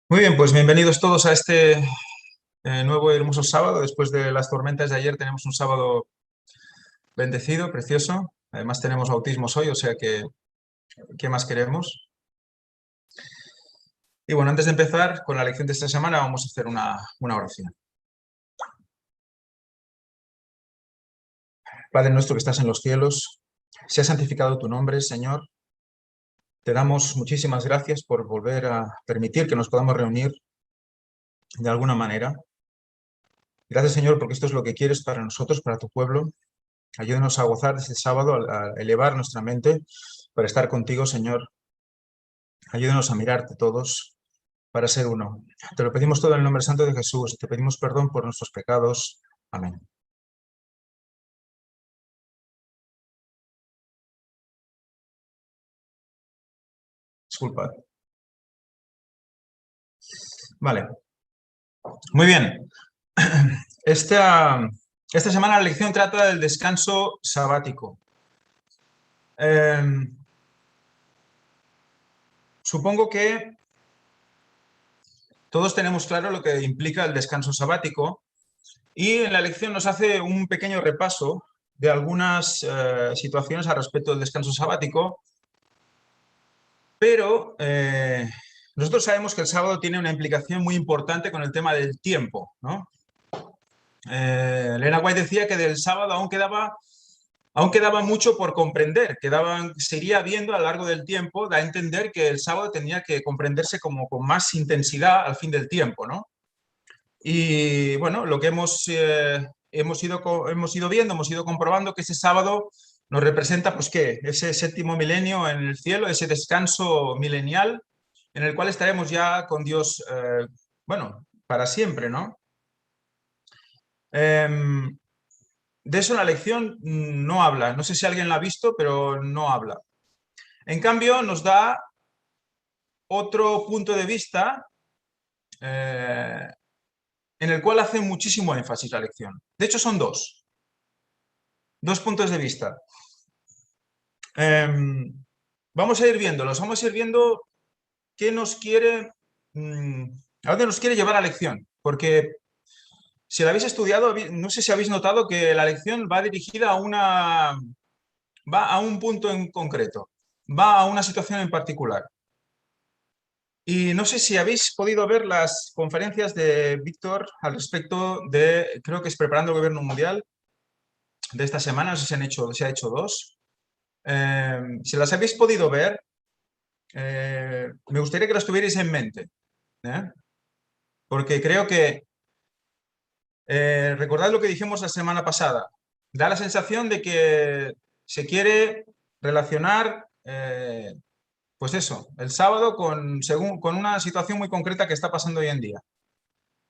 Muy bien, pues bienvenidos todos a este nuevo y hermoso sábado. Después de las tormentas de ayer tenemos un sábado bendecido, precioso. Además tenemos bautismos hoy, o sea que, ¿qué más queremos? Y bueno, antes de empezar con la lección de esta semana vamos a hacer una oración. Padre nuestro que estás en los cielos, sea santificado tu nombre, Señor. Te damos muchísimas gracias por volver a permitir que nos podamos reunir de alguna manera. Gracias, Señor, porque esto es lo que quieres para nosotros, para tu pueblo. Ayúdanos a gozar de este sábado, a elevar nuestra mente para estar contigo, Señor. Ayúdanos a mirarte todos para ser uno. Te lo pedimos todo en el nombre santo de Jesús. Te pedimos perdón por nuestros pecados. Amén. Disculpad. Vale, muy bien. Esta semana la lección trata del descanso sabático. Supongo que todos tenemos claro lo que implica el descanso sabático y en la lección nos hace un pequeño repaso de algunas situaciones al respecto del descanso sabático, pero nosotros sabemos que el sábado tiene una implicación muy importante con el tema del tiempo, ¿no? Elena White decía que del sábado aún quedaba mucho por comprender, se iría viendo a lo largo del tiempo, da a entender que el sábado tenía que comprenderse como con más intensidad al fin del tiempo, ¿no? Y bueno, lo que hemos ido viendo, hemos ido comprobando que ese sábado nos representa, pues, ¿qué? Ese séptimo milenio en el cielo, ese descanso milenial en el cual estaremos ya con Dios, bueno, para siempre, ¿no? Em, de eso la lección no habla. No sé si alguien la ha visto, pero no habla. En cambio, nos da otro punto de vista eh, en el cual hace muchísimo énfasis la lección. De hecho, son dos puntos de vista. Vamos a ir viéndolos, vamos a ir viendo qué nos quiere, a dónde nos quiere llevar la lección. Porque si la habéis estudiado, no sé si habéis notado que la lección va dirigida va a un punto en concreto, va a una situación en particular. Y no sé si habéis podido ver las conferencias de Víctor al respecto de, creo que es Preparando el Gobierno Mundial, de esta semana, no sé si se ha hecho dos. Si las habéis podido ver, me gustaría que las tuvierais en mente, ¿eh? Porque creo que, recordad lo que dijimos la semana pasada, da la sensación de que se quiere relacionar, pues eso, el sábado con una situación muy concreta que está pasando hoy en día.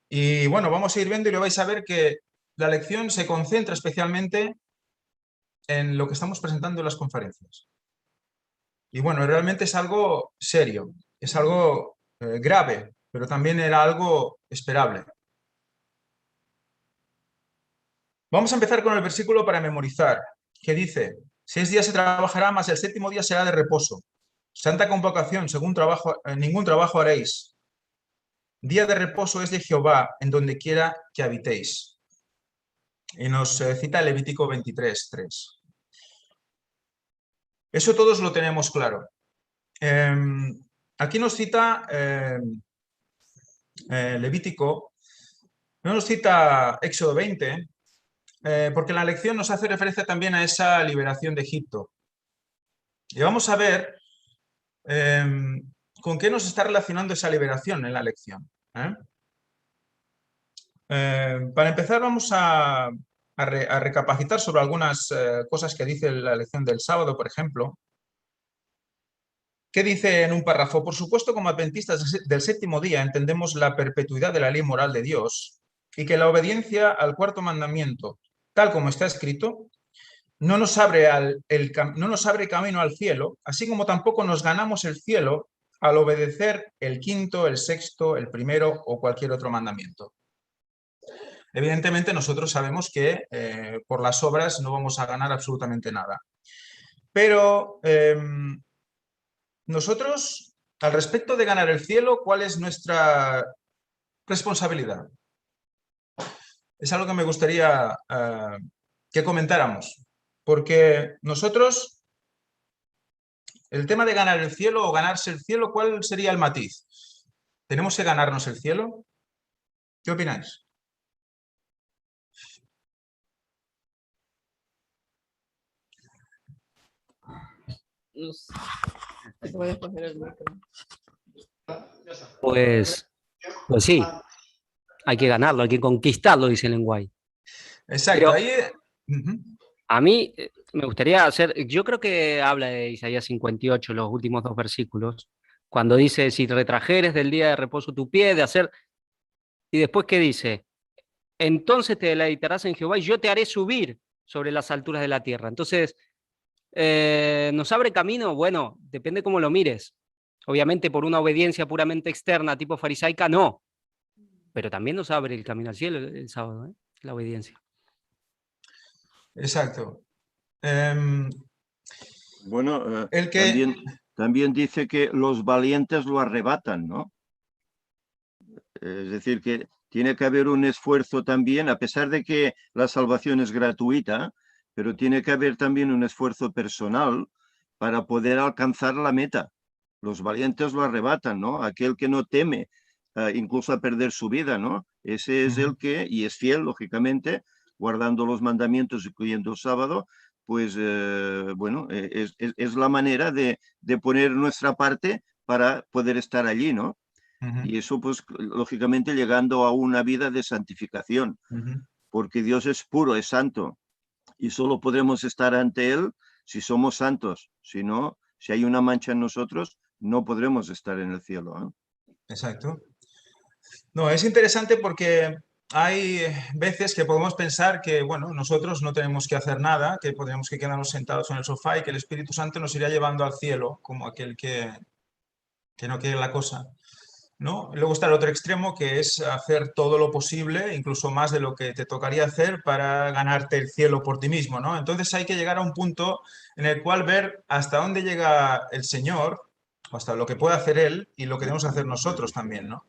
Y bueno, vamos a ir viendo y lo vais a ver que la lección se concentra especialmente en lo que estamos presentando en las conferencias. Y bueno, realmente es algo serio, es algo grave, pero también era algo esperable. Vamos a empezar con el versículo para memorizar, que dice: 6 días se trabajará, mas el séptimo día será de reposo. Santa convocación, ningún trabajo haréis. Día de reposo es de Jehová, en donde quiera que habitéis. Y nos cita Levítico 23:3. Eso todos lo tenemos claro. Aquí nos cita Levítico, no nos cita Éxodo 20, porque la lección nos hace referencia también a esa liberación de Egipto. Y vamos a ver con qué nos está relacionando esa liberación en la lección. Para empezar, vamos a recapacitar sobre algunas cosas que dice la lección del sábado, por ejemplo. ¿Qué dice en un párrafo? Por supuesto, como adventistas del séptimo día entendemos la perpetuidad de la ley moral de Dios y que la obediencia al cuarto mandamiento, tal como está escrito, no nos no nos abre camino al cielo, así como tampoco nos ganamos el cielo al obedecer el quinto, el sexto, el primero o cualquier otro mandamiento. Evidentemente, nosotros sabemos que por las obras no vamos a ganar absolutamente nada. Pero nosotros al respecto de ganar el cielo, ¿cuál es nuestra responsabilidad? Es algo que me gustaría que comentáramos, porque nosotros, el tema de ganar el cielo o ganarse el cielo, ¿cuál sería el matiz? ¿Tenemos que ganarnos el cielo? ¿Qué opináis? No sé. Te puedes coger el micro. Pues sí, hay que ganarlo, hay que conquistarlo, dice Lenguay. Exacto, Pero ahí... Ujú. a mí me gustaría hacer, yo creo que habla de Isaías 58, los últimos 2 versículos, cuando dice, si retrajeres del día de reposo tu pie, de hacer, y después ¿qué dice? Entonces te deleitarás en Jehová y yo te haré subir sobre las alturas de la tierra. Entonces, ¿nos abre camino? Bueno, depende cómo lo mires. Obviamente por una obediencia puramente externa, tipo farisaica, no. Pero también nos abre el camino al cielo el sábado, ¿eh? La obediencia. Exacto. Bueno, El que... también dice que los valientes lo arrebatan, ¿no? Es decir, que tiene que haber un esfuerzo también, a pesar de que la salvación es gratuita, pero tiene que haber también un esfuerzo personal para poder alcanzar la meta. Los valientes lo arrebatan, ¿no? Aquel que no teme incluso a perder su vida, ¿no? Ese es el que, y es fiel, lógicamente, guardando los mandamientos, incluyendo el sábado, pues bueno, es la manera de poner nuestra parte para poder estar allí, ¿no? Y eso, pues, lógicamente, llegando a una vida de santificación, porque Dios es puro, es santo, y solo podremos estar ante Él si somos santos. Si no, si hay una mancha en nosotros, no podremos estar en el cielo, ¿eh? Exacto. No, es interesante porque hay veces que podemos pensar que, bueno, nosotros no tenemos que hacer nada, que podríamos que quedarnos sentados en el sofá y que el Espíritu Santo nos irá llevando al cielo, como aquel que no quiere la cosa, ¿no? Luego está el otro extremo, que es hacer todo lo posible, incluso más de lo que te tocaría hacer para ganarte el cielo por ti mismo, ¿no? Entonces hay que llegar a un punto en el cual ver hasta dónde llega el Señor, o hasta lo que puede hacer Él y lo que debemos hacer nosotros también, ¿no?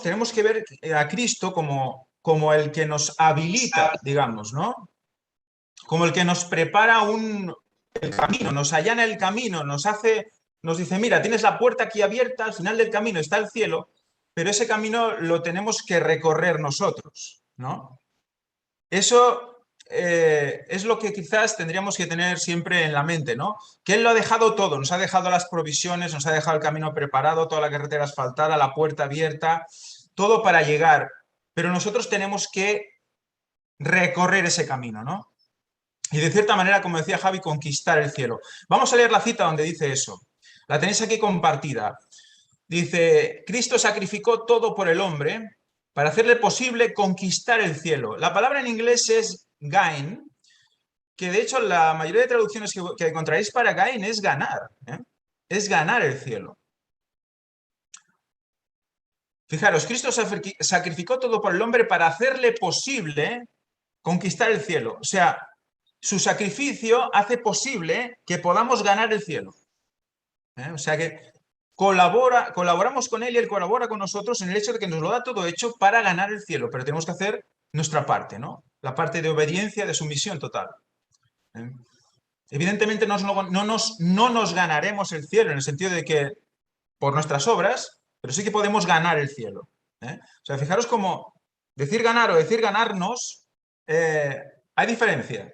Tenemos que ver a Cristo como el que nos habilita, digamos, ¿no? Como el que nos prepara el camino, nos allana el camino, nos dice, mira, tienes la puerta aquí abierta, al final del camino está el cielo, pero ese camino lo tenemos que recorrer nosotros, ¿no? Eso es lo que quizás tendríamos que tener siempre en la mente, ¿no? Que Él lo ha dejado todo, nos ha dejado las provisiones, nos ha dejado el camino preparado, toda la carretera asfaltada, la puerta abierta, todo para llegar, pero nosotros tenemos que recorrer ese camino, ¿no? Y de cierta manera, como decía Javi, conquistar el cielo. Vamos a leer la cita donde dice eso. La tenéis aquí compartida. Dice, Cristo sacrificó todo por el hombre para hacerle posible conquistar el cielo. La palabra en inglés es gain, que de hecho la mayoría de traducciones que encontraréis para gain es ganar. Es ganar el cielo. Fijaros, Cristo sacrificó todo por el hombre para hacerle posible conquistar el cielo. O sea, su sacrificio hace posible que podamos ganar el cielo. O sea que colaboramos con Él y Él colabora con nosotros en el hecho de que nos lo da todo hecho para ganar el cielo, pero tenemos que hacer nuestra parte, ¿no? La parte de obediencia, de sumisión total. Evidentemente no nos ganaremos el cielo en el sentido de que por nuestras obras, pero sí que podemos ganar el cielo. O sea, fijaros cómo decir ganar o decir ganarnos, hay diferencia.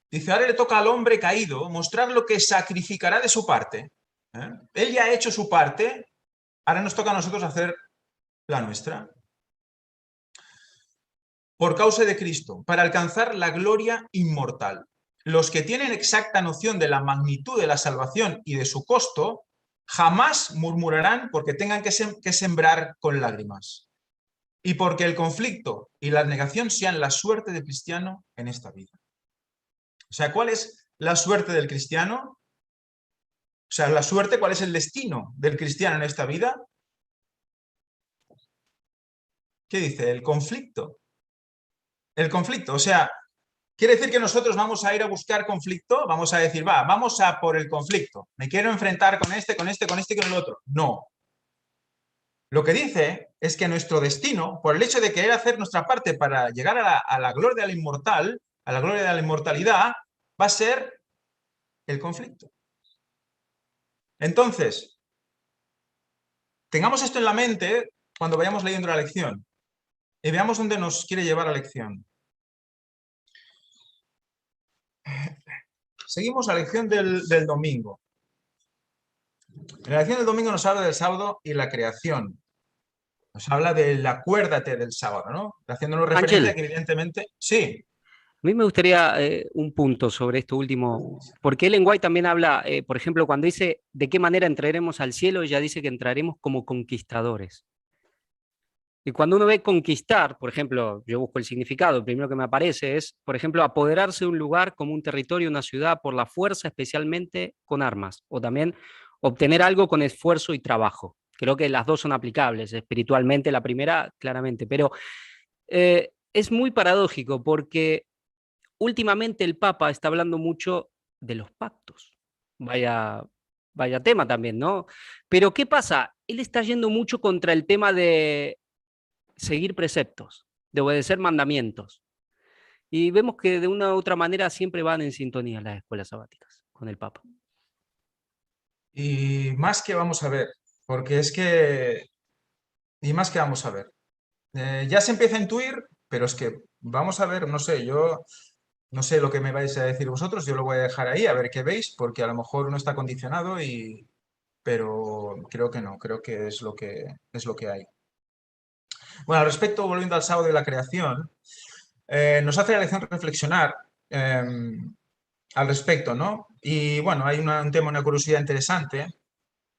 Dice, ahora le toca al hombre caído mostrar lo que sacrificará de su parte. Él ya ha hecho su parte, ahora nos toca a nosotros hacer la nuestra. Por causa de Cristo, para alcanzar la gloria inmortal. Los que tienen exacta noción de la magnitud de la salvación y de su costo, jamás murmurarán porque tengan que sembrar con lágrimas. Y porque el conflicto y la negación sean la suerte del cristiano en esta vida. O sea, ¿cuál es la suerte del cristiano? O sea, la suerte, ¿cuál es el destino del cristiano en esta vida? ¿Qué dice? El conflicto. El conflicto, o sea, ¿Quiere decir que nosotros vamos a ir a buscar conflicto? Vamos a decir, va, vamos a por el conflicto. Me quiero enfrentar con este, con este, con este y con el otro. No. Lo que dice es que nuestro destino, por el hecho de querer hacer nuestra parte para llegar a la gloria del inmortal, a la gloria de la inmortalidad, va a ser el conflicto. Entonces, tengamos esto en la mente cuando vayamos leyendo la lección y veamos dónde nos quiere llevar la lección. Seguimos la lección del domingo. La lección del domingo nos habla del sábado y la creación. Nos habla del acuérdate del sábado, ¿no? Haciéndonos referencia Ángel. a que evidentemente... Sí, A mí me gustaría un punto sobre esto último, porque Ellen White también habla, por ejemplo, cuando dice de qué manera entraremos al cielo, ella dice que entraremos como conquistadores. Y cuando uno ve conquistar, por ejemplo, yo busco el significado, el primero que me aparece es, por ejemplo, apoderarse de un lugar como un territorio, una ciudad, por la fuerza, especialmente con armas, o también obtener algo con esfuerzo y trabajo. Creo que las dos son aplicables, espiritualmente la primera, claramente, pero es muy paradójico porque últimamente el Papa está hablando mucho de los pactos. Vaya tema también, ¿no? Pero ¿qué pasa? Él está yendo mucho contra el tema de seguir preceptos, de obedecer mandamientos. Y vemos que de una u otra manera siempre van en sintonía las escuelas sabáticas con el Papa. y más que vamos a ver, porque es que... Y más que vamos a ver. Ya se empieza a intuir, pero es que vamos a ver, no sé, yo no sé lo que me vais a decir vosotros, yo lo voy a dejar ahí a ver qué veis, porque a lo mejor uno está condicionado pero creo que no, creo que es lo que hay. Bueno, al respecto, volviendo al sábado de la creación, nos hace la lección reflexionar al respecto, ¿no? Y bueno, hay un tema, una curiosidad interesante.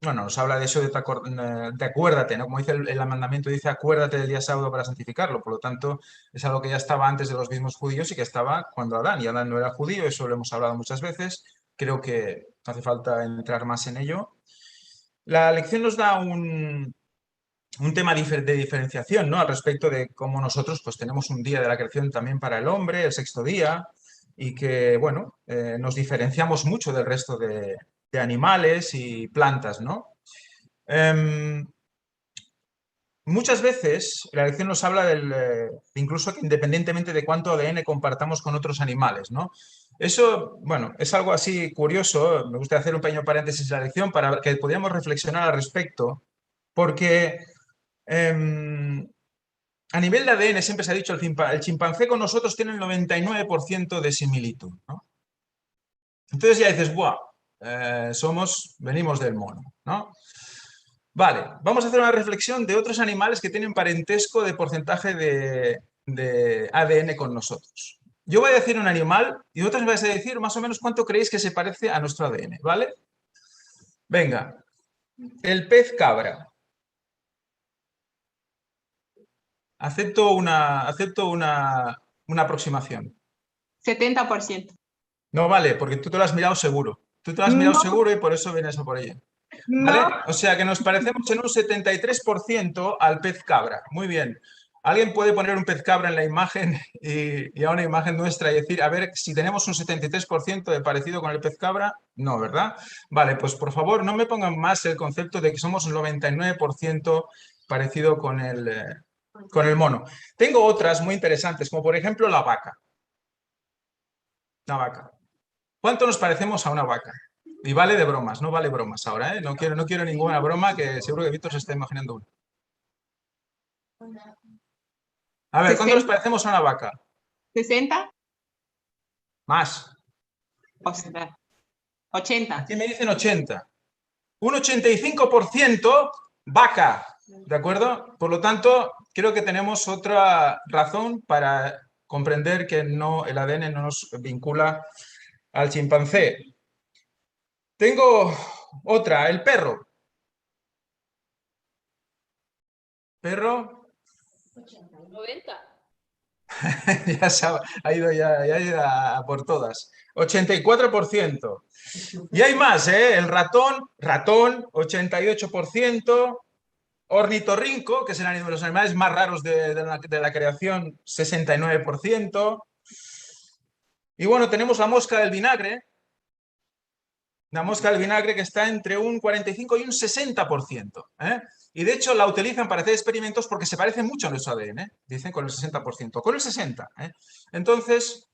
Bueno, nos habla de eso de acuérdate, ¿no? Como dice el mandamiento, dice acuérdate del día sábado para santificarlo. Por lo tanto, es algo que ya estaba antes de los mismos judíos y que estaba cuando Adán. Y Adán no era judío, eso lo hemos hablado muchas veces. Creo que hace falta entrar más en ello. La lección nos da un tema de diferenciación, ¿no? Al respecto de cómo nosotros pues, tenemos un día de la creación también para el hombre, el sexto día, y que, bueno, nos diferenciamos mucho del resto de animales y plantas, ¿no? Muchas veces la lección nos habla incluso que independientemente de cuánto ADN compartamos con otros animales, ¿no? Eso, bueno, es algo así curioso. Me gustaría hacer un pequeño paréntesis en la lección para que podamos reflexionar al respecto, porque a nivel de ADN siempre se ha dicho el chimpancé con nosotros tiene el 99% de similitud, ¿no? Entonces ya dices, ¡buah! Venimos del mono, ¿no? Vale, vamos a hacer una reflexión de otros animales que tienen parentesco de porcentaje de ADN con nosotros. Yo voy a decir un animal y vosotros me vais a decir más o menos cuánto creéis que se parece a nuestro ADN, ¿vale? Venga, el pez cabra. Acepto una aproximación. 70%. No vale, porque tú te lo has mirado seguro. Tú te lo has mirado seguro y por eso vienes a por ella. ¿Vale? No, O sea que nos parecemos en un 73% al pez cabra. Muy bien. ¿Alguien puede poner un pez cabra en la imagen y a una imagen nuestra y decir, a ver, si tenemos un 73% de parecido con el pez cabra? No, ¿verdad? Vale, pues por favor no me pongan más el concepto de que somos un 99% parecido con el mono. Tengo otras muy interesantes, como por ejemplo la vaca. La vaca. ¿Cuánto nos parecemos a una vaca? Y vale de bromas, no vale bromas ahora, ¿eh? No quiero ninguna broma, que seguro que Víctor se está imaginando una. A ver, ¿cuánto nos parecemos a una vaca? 60, Más. o sea, 80. Aquí me dicen 80. Un 85% vaca, ¿de acuerdo? Por lo tanto, creo que tenemos otra razón para comprender que no, el ADN no nos vincula al chimpancé. Tengo otra, el perro. Perro. 90. Ya ha ido ya a por todas. 84%. Y hay más, ¿eh? El ratón, 88%. Ornitorrinco, que es uno de los animales más raros de la creación, 69%. Y bueno, tenemos la mosca del vinagre. La mosca del vinagre que está entre un 45 y un 60%. Y de hecho la utilizan para hacer experimentos porque se parece mucho a nuestro ADN. Dicen con el 60%, con el 60%. Entonces,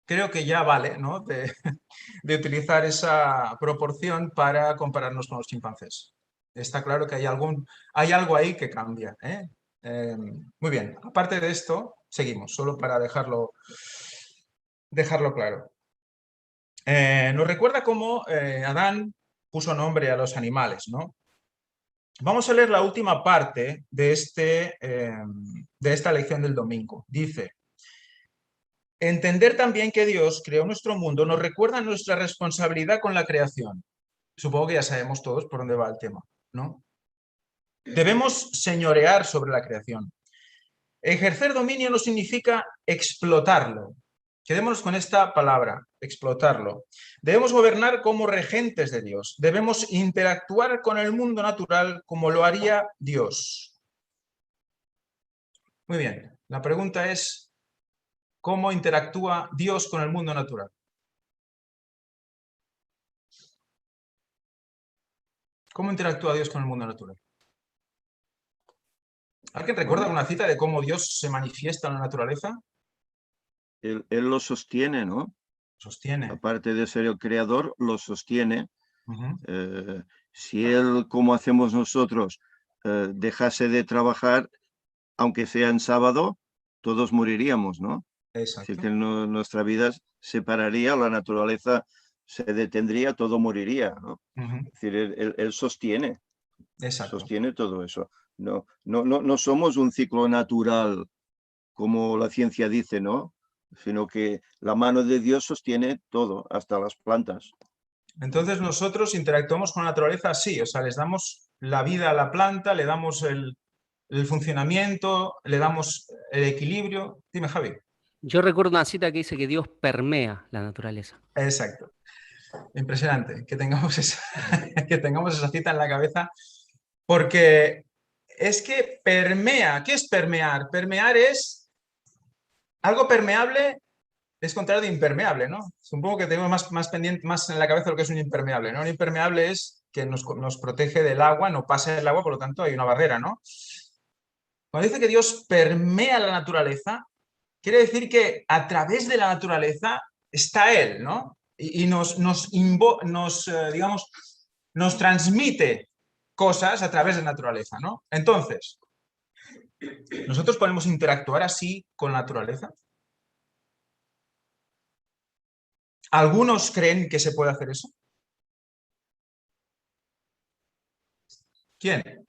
creo que ya vale, ¿no? de utilizar esa proporción para compararnos con los chimpancés. Está claro que hay algo ahí que cambia. Muy bien, aparte de esto, seguimos, solo para dejarlo claro. Nos recuerda cómo Adán puso nombre a los animales, ¿no? Vamos a leer la última parte de esta lección del domingo. Dice: entender también que Dios creó nuestro mundo nos recuerda nuestra responsabilidad con la creación. Supongo que ya sabemos todos por dónde va el tema, ¿no? Debemos señorear sobre la creación. Ejercer dominio no significa explotarlo. Quedémonos con esta palabra, explotarlo. Debemos gobernar como regentes de Dios. Debemos interactuar con el mundo natural como lo haría Dios. Muy bien, la pregunta es, ¿cómo interactúa Dios con el mundo natural? ¿Cómo interactúa Dios con el mundo natural? ¿Alguien recuerda alguna cita de cómo Dios se manifiesta en la naturaleza? Él lo sostiene, ¿no? Sostiene. Aparte de ser el creador, lo sostiene. Uh-huh. Si él, como hacemos nosotros, dejase de trabajar, aunque sea en sábado, todos moriríamos, ¿no? Exacto. Así que nuestra vida se pararía, la naturaleza se detendría, todo moriría, ¿no? Uh-huh. Es decir, él sostiene. Exacto. Sostiene todo eso. No somos un ciclo natural, como la ciencia dice, ¿no? Sino que la mano de Dios sostiene todo, hasta las plantas. Entonces nosotros interactuamos con la naturaleza así, o sea, les damos la vida a la planta, le damos el funcionamiento, le damos el equilibrio. Dime, Javi. Yo recuerdo una cita que dice que Dios permea la naturaleza. Exacto. Impresionante que tengamos que tengamos esa cita en la cabeza, porque es que permea. ¿Qué es permear? Permear es algo permeable, es contrario de impermeable, ¿no? Supongo que tenemos más pendiente, más en la cabeza lo que es un impermeable, ¿no? Un impermeable es que nos protege del agua, no pasa el agua, por lo tanto hay una barrera, ¿no? Cuando dice que Dios permea la naturaleza, quiere decir que a través de la naturaleza está Él, ¿no? Y digamos, nos transmite cosas a través de la naturaleza, ¿no? Entonces, ¿nosotros podemos interactuar así con la naturaleza? ¿Algunos creen que se puede hacer eso? ¿Quién?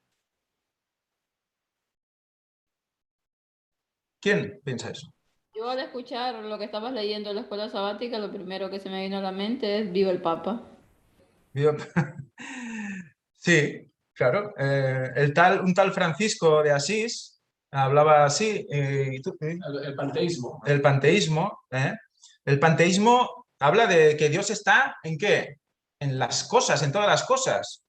¿Quién piensa eso? Yo al escuchar lo que estabas leyendo en la escuela sabática, lo primero que se me vino a la mente es viva el Papa. Sí, claro. Un tal Francisco de Asís hablaba así. El panteísmo. El panteísmo. El panteísmo habla de que Dios está ¿en qué? En las cosas, en todas las cosas.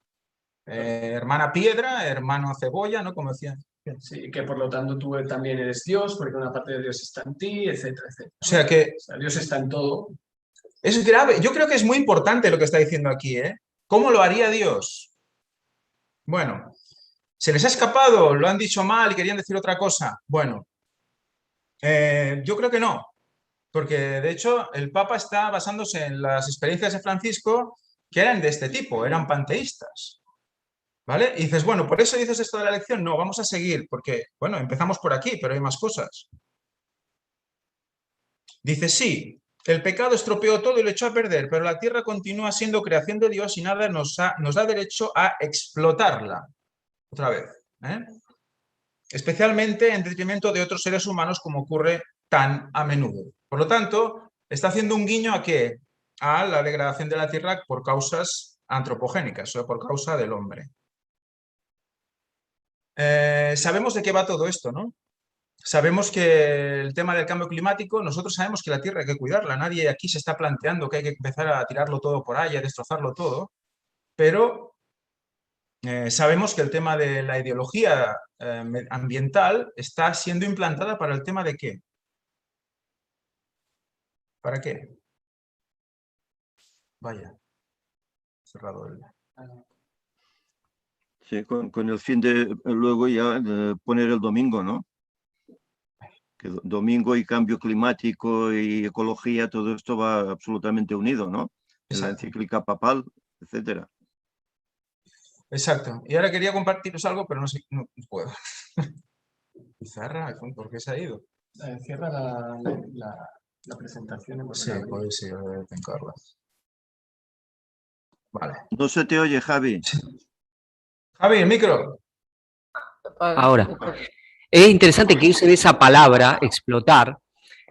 Hermana piedra, hermano cebolla, ¿no? Como decían. Sí, que por lo tanto tú también eres Dios, porque una parte de Dios está en ti, etcétera, etcétera. O sea que O sea, Dios está en todo. es grave. Yo creo que es muy importante lo que está diciendo aquí, ¿eh? ¿Cómo lo haría Dios? Bueno, ¿se les ha escapado? ¿Lo han dicho mal y querían decir otra cosa? Bueno, yo creo que no, porque de hecho el Papa está basándose en las experiencias de Francisco que eran de este tipo, eran panteístas. ¿Vale? Y dices, bueno, ¿por eso dices esto de la elección? No, vamos a seguir, porque, bueno, empezamos por aquí, pero hay más cosas. Dice, sí, el pecado estropeó todo y lo echó a perder, pero la tierra continúa siendo creación de Dios y nada nos da derecho a explotarla. Otra vez. Especialmente en detrimento de otros seres humanos, como ocurre tan a menudo. Por lo tanto, está haciendo un guiño ¿a qué? A la degradación de la tierra por causas antropogénicas, o sea, por causa del hombre. Sabemos de qué va todo esto, ¿no? Sabemos que el tema del cambio climático, nosotros sabemos que la tierra hay que cuidarla, nadie aquí se está planteando que hay que empezar a tirarlo todo por ahí, a destrozarlo todo, pero sabemos que el tema de la ideología ambiental está siendo implantada para el tema de ¿qué? ¿Para qué? Vaya. Cerrado el... Sí, con el fin de luego ya poner el domingo, ¿no? Que domingo y cambio climático y ecología, todo esto va absolutamente unido, ¿no? En la Exacto. encíclica papal, etcétera. Exacto. Y ahora quería compartiros algo, pero no sé, no puedo. Pizarra, ¿por qué se ha ido? Cierra la presentación. En Sí, puede ser, tengo. Vale. No se te oye, Javi. Javi, el micro. Ahora, es interesante que use esa palabra, explotar,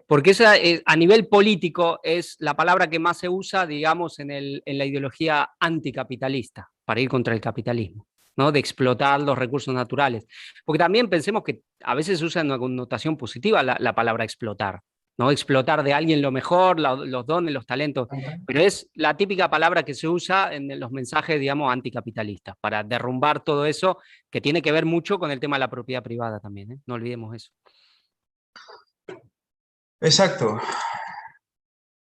porque esa, a nivel político es la palabra que más se usa, digamos, en la ideología anticapitalista, para ir contra el capitalismo, ¿no? De explotar los recursos naturales. Porque también pensemos que a veces se usa en una connotación positiva la palabra explotar, ¿no? Explotar de alguien lo mejor, los dones, los talentos, pero es la típica palabra que se usa en los mensajes, digamos, anticapitalistas, para derrumbar todo eso que tiene que ver mucho con el tema de la propiedad privada también, ¿eh? No olvidemos eso. Exacto.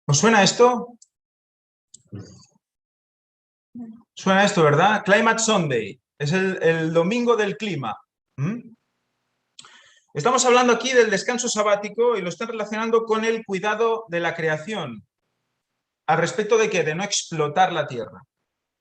¿Os suena esto? Suena esto, ¿verdad? Climate Sunday. Es el domingo del clima. Estamos hablando aquí del descanso sabático y lo están relacionando con el cuidado de la creación. ¿Al respecto de qué? De no explotar la tierra.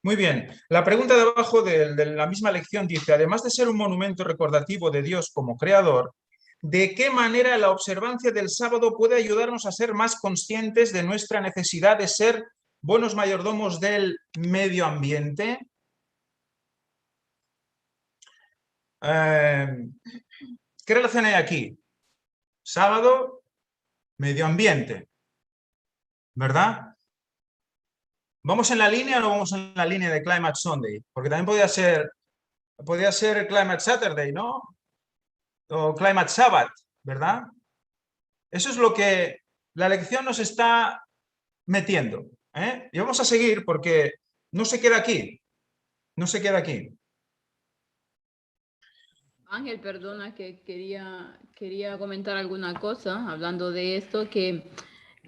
Muy bien. La pregunta de abajo de la misma lección dice, además de ser un monumento recordativo de Dios como creador, ¿de qué manera la observancia del sábado puede ayudarnos a ser más conscientes de nuestra necesidad de ser buenos mayordomos del medio ambiente? ¿Qué relación hay aquí? Sábado, medio ambiente, ¿verdad? ¿Vamos en la línea o no vamos en la línea de Climate Sunday? Porque también podría ser Climate Saturday, ¿no? O Climate Sabbath, ¿verdad? Eso es lo que la lección nos está metiendo, ¿eh? Y vamos a seguir porque no se queda aquí. No se queda aquí. Ángel, perdona que quería comentar alguna cosa hablando de esto, que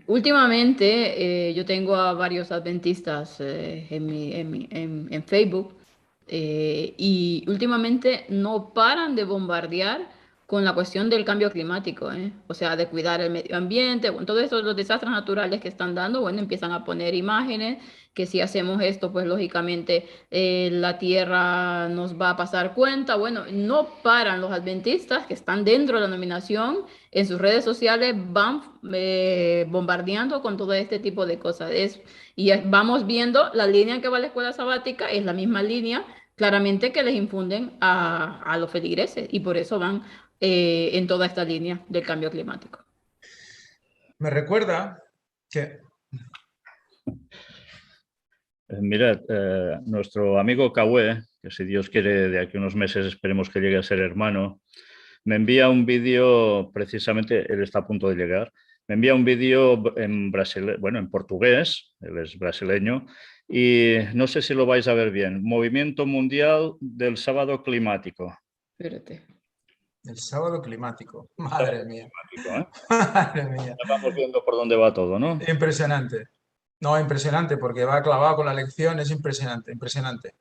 últimamente yo tengo a varios adventistas en Facebook, y últimamente no paran de bombardear con la cuestión del cambio climático, ¿eh? O sea, de cuidar el medio ambiente, bueno, todos estos los desastres naturales que están dando, bueno, empiezan a poner imágenes que si hacemos esto, pues lógicamente la tierra nos va a pasar cuenta. Bueno, no paran los adventistas que están dentro de la nominación en sus redes sociales, van bombardeando con todo este tipo de cosas. Vamos viendo la línea que va a la escuela sabática, es la misma línea claramente que les infunden a los feligreses y por eso van en toda esta línea del cambio climático. Me recuerda que... Mirad, nuestro amigo Cahué, que si Dios quiere de aquí a unos meses esperemos que llegue a ser hermano, me envía un vídeo, precisamente, él está a punto de llegar, me envía un vídeo en portugués, él es brasileño, y no sé si lo vais a ver bien. Movimiento Mundial del Sábado Climático. Espérate. El sábado climático. Madre mía. Climático, ¿eh? Madre mía. Ya vamos viendo por dónde va todo, ¿no? Impresionante. No, impresionante, porque va clavado con la lección, es impresionante, impresionante.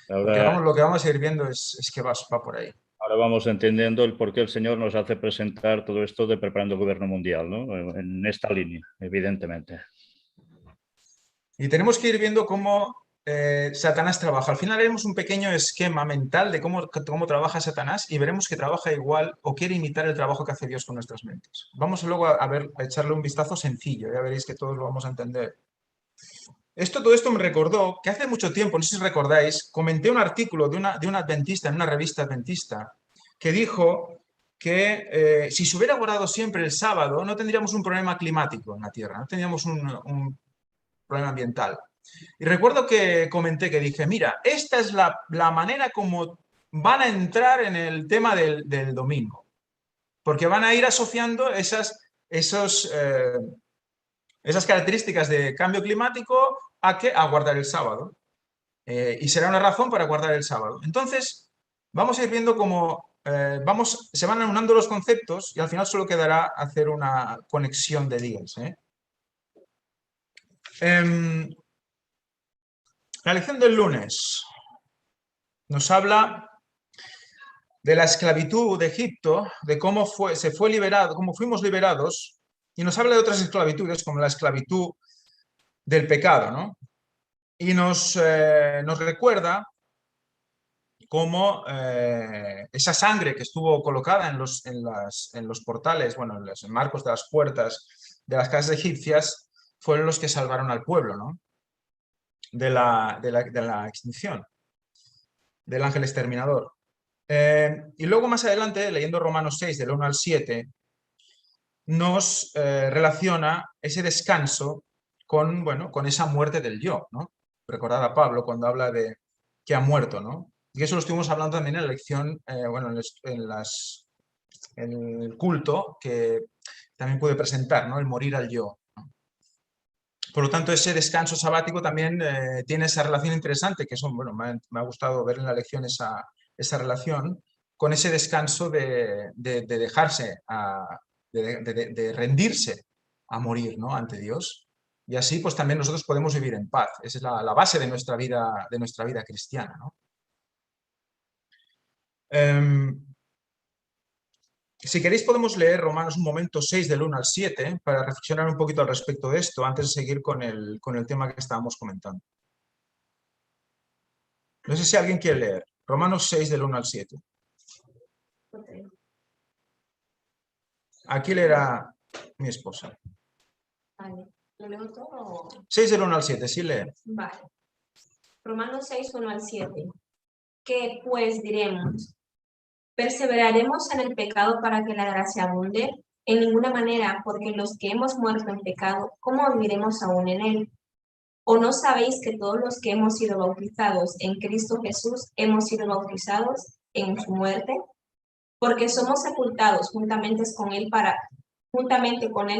Ahora, Lo que vamos a ir viendo es que va por ahí. ahora vamos entendiendo el por qué el Señor nos hace presentar todo esto de preparando el gobierno mundial, ¿no? En esta línea, evidentemente. Y tenemos que ir viendo cómo Satanás trabaja. Al final haremos un pequeño esquema mental de cómo trabaja Satanás y veremos que trabaja igual o quiere imitar el trabajo que hace Dios con nuestras mentes. Vamos luego a echarle un vistazo sencillo, ya veréis que todos lo vamos a entender. Todo esto me recordó que hace mucho tiempo, no sé si recordáis, comenté un artículo de una adventista en una revista adventista que dijo que si se hubiera guardado siempre el sábado no tendríamos un problema climático en la Tierra, no tendríamos un problema ambiental. Y recuerdo que comenté, que dije, mira, esta es la manera como van a entrar en el tema del domingo, porque van a ir asociando esas características de cambio climático a guardar el sábado. Y será una razón para guardar el sábado. Entonces, vamos a ir viendo cómo se van aunando los conceptos y al final solo quedará hacer una conexión de días, ¿eh? La lección del lunes nos habla de la esclavitud de Egipto, de cómo se fue liberado, cómo fuimos liberados, y nos habla de otras esclavitudes, como la esclavitud del pecado, ¿no? Y nos recuerda cómo esa sangre que estuvo colocada en los portales, bueno, en los marcos de las puertas de las casas egipcias, fueron los que salvaron al pueblo, ¿no? de la extinción, del ángel exterminador. Y luego más adelante, leyendo Romanos 6, del 1 al 7, nos relaciona ese descanso con, bueno, con esa muerte del yo, ¿no? Recordad a Pablo cuando habla de que ha muerto, ¿no? Y eso lo estuvimos hablando también en la lección, bueno, en el culto que también puede presentar, ¿no? El morir al yo. Por lo tanto, ese descanso sabático también tiene esa relación interesante, que son, bueno, me ha gustado ver en la lección esa relación con ese descanso de dejarse, de rendirse a morir, ¿no? Ante Dios. Y así, pues también nosotros podemos vivir en paz. Esa es la base de nuestra vida cristiana, ¿no? Si queréis podemos leer Romanos un momento 6 del 1 al 7 para reflexionar un poquito al respecto de esto antes de seguir con el tema que estábamos comentando. No sé si alguien quiere leer. Romanos 6 del 1 al 7. Aquí leerá mi esposa. Vale. ¿Lo leo todo? 6 del 1 al 7, sí lee. Vale. Romanos 6, 1 al 7. ¿Qué pues diremos? ¿Perseveraremos en el pecado para que la gracia abunde? En ninguna manera, porque los que hemos muerto en pecado, ¿cómo viviremos aún en él? ¿O no sabéis que todos los que hemos sido bautizados en Cristo Jesús hemos sido bautizados en su muerte? Porque somos sepultados juntamente con él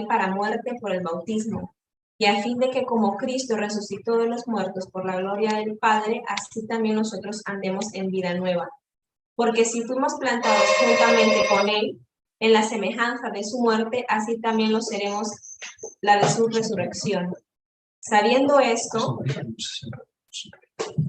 para muerte por el bautismo, y a fin de que como Cristo resucitó de los muertos por la gloria del Padre, así también nosotros andemos en vida nueva. Porque si fuimos plantados juntamente con él en la semejanza de su muerte, así también lo seremos la de su resurrección. Sabiendo esto,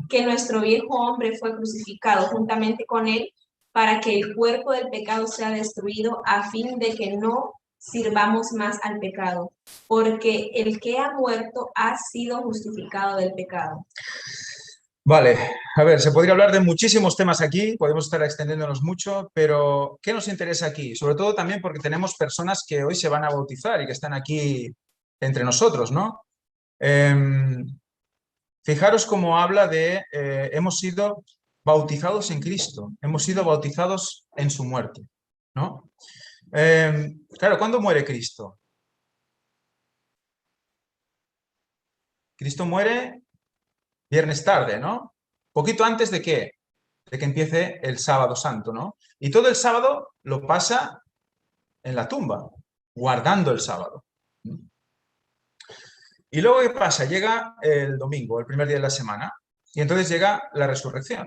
que nuestro viejo hombre fue crucificado juntamente con él, para que el cuerpo del pecado sea destruido, a fin de que no sirvamos más al pecado, porque el que ha muerto ha sido justificado del pecado. Vale, a ver, se podría hablar de muchísimos temas aquí, podemos estar extendiéndonos mucho, pero ¿qué nos interesa aquí? Sobre todo también porque tenemos personas que hoy se van a bautizar y que están aquí entre nosotros, ¿no? Fijaros cómo habla de hemos sido bautizados en Cristo, hemos sido bautizados en su muerte, ¿no? Claro, ¿cuándo muere Cristo? Cristo muere viernes tarde, ¿no? Poquito antes de qué? De que empiece el sábado santo, ¿no? Y todo el sábado lo pasa en la tumba, guardando el sábado. Y luego, ¿qué pasa? Llega el domingo, el primer día de la semana, y entonces llega la resurrección.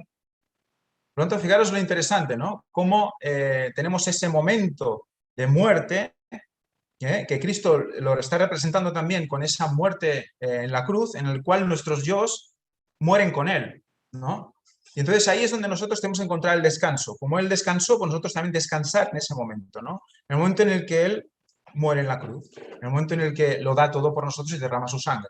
Por lo tanto, fijaros lo interesante, ¿no? Cómo tenemos ese momento de muerte, que Cristo lo está representando también con esa muerte en la cruz, en el cual nuestros yos mueren con Él, ¿no? Y entonces ahí es donde nosotros tenemos que encontrar el descanso. Como Él descansó, pues nosotros también descansar en ese momento, ¿no? En el momento en el que Él muere en la cruz, en el momento en el que lo da todo por nosotros y derrama su sangre.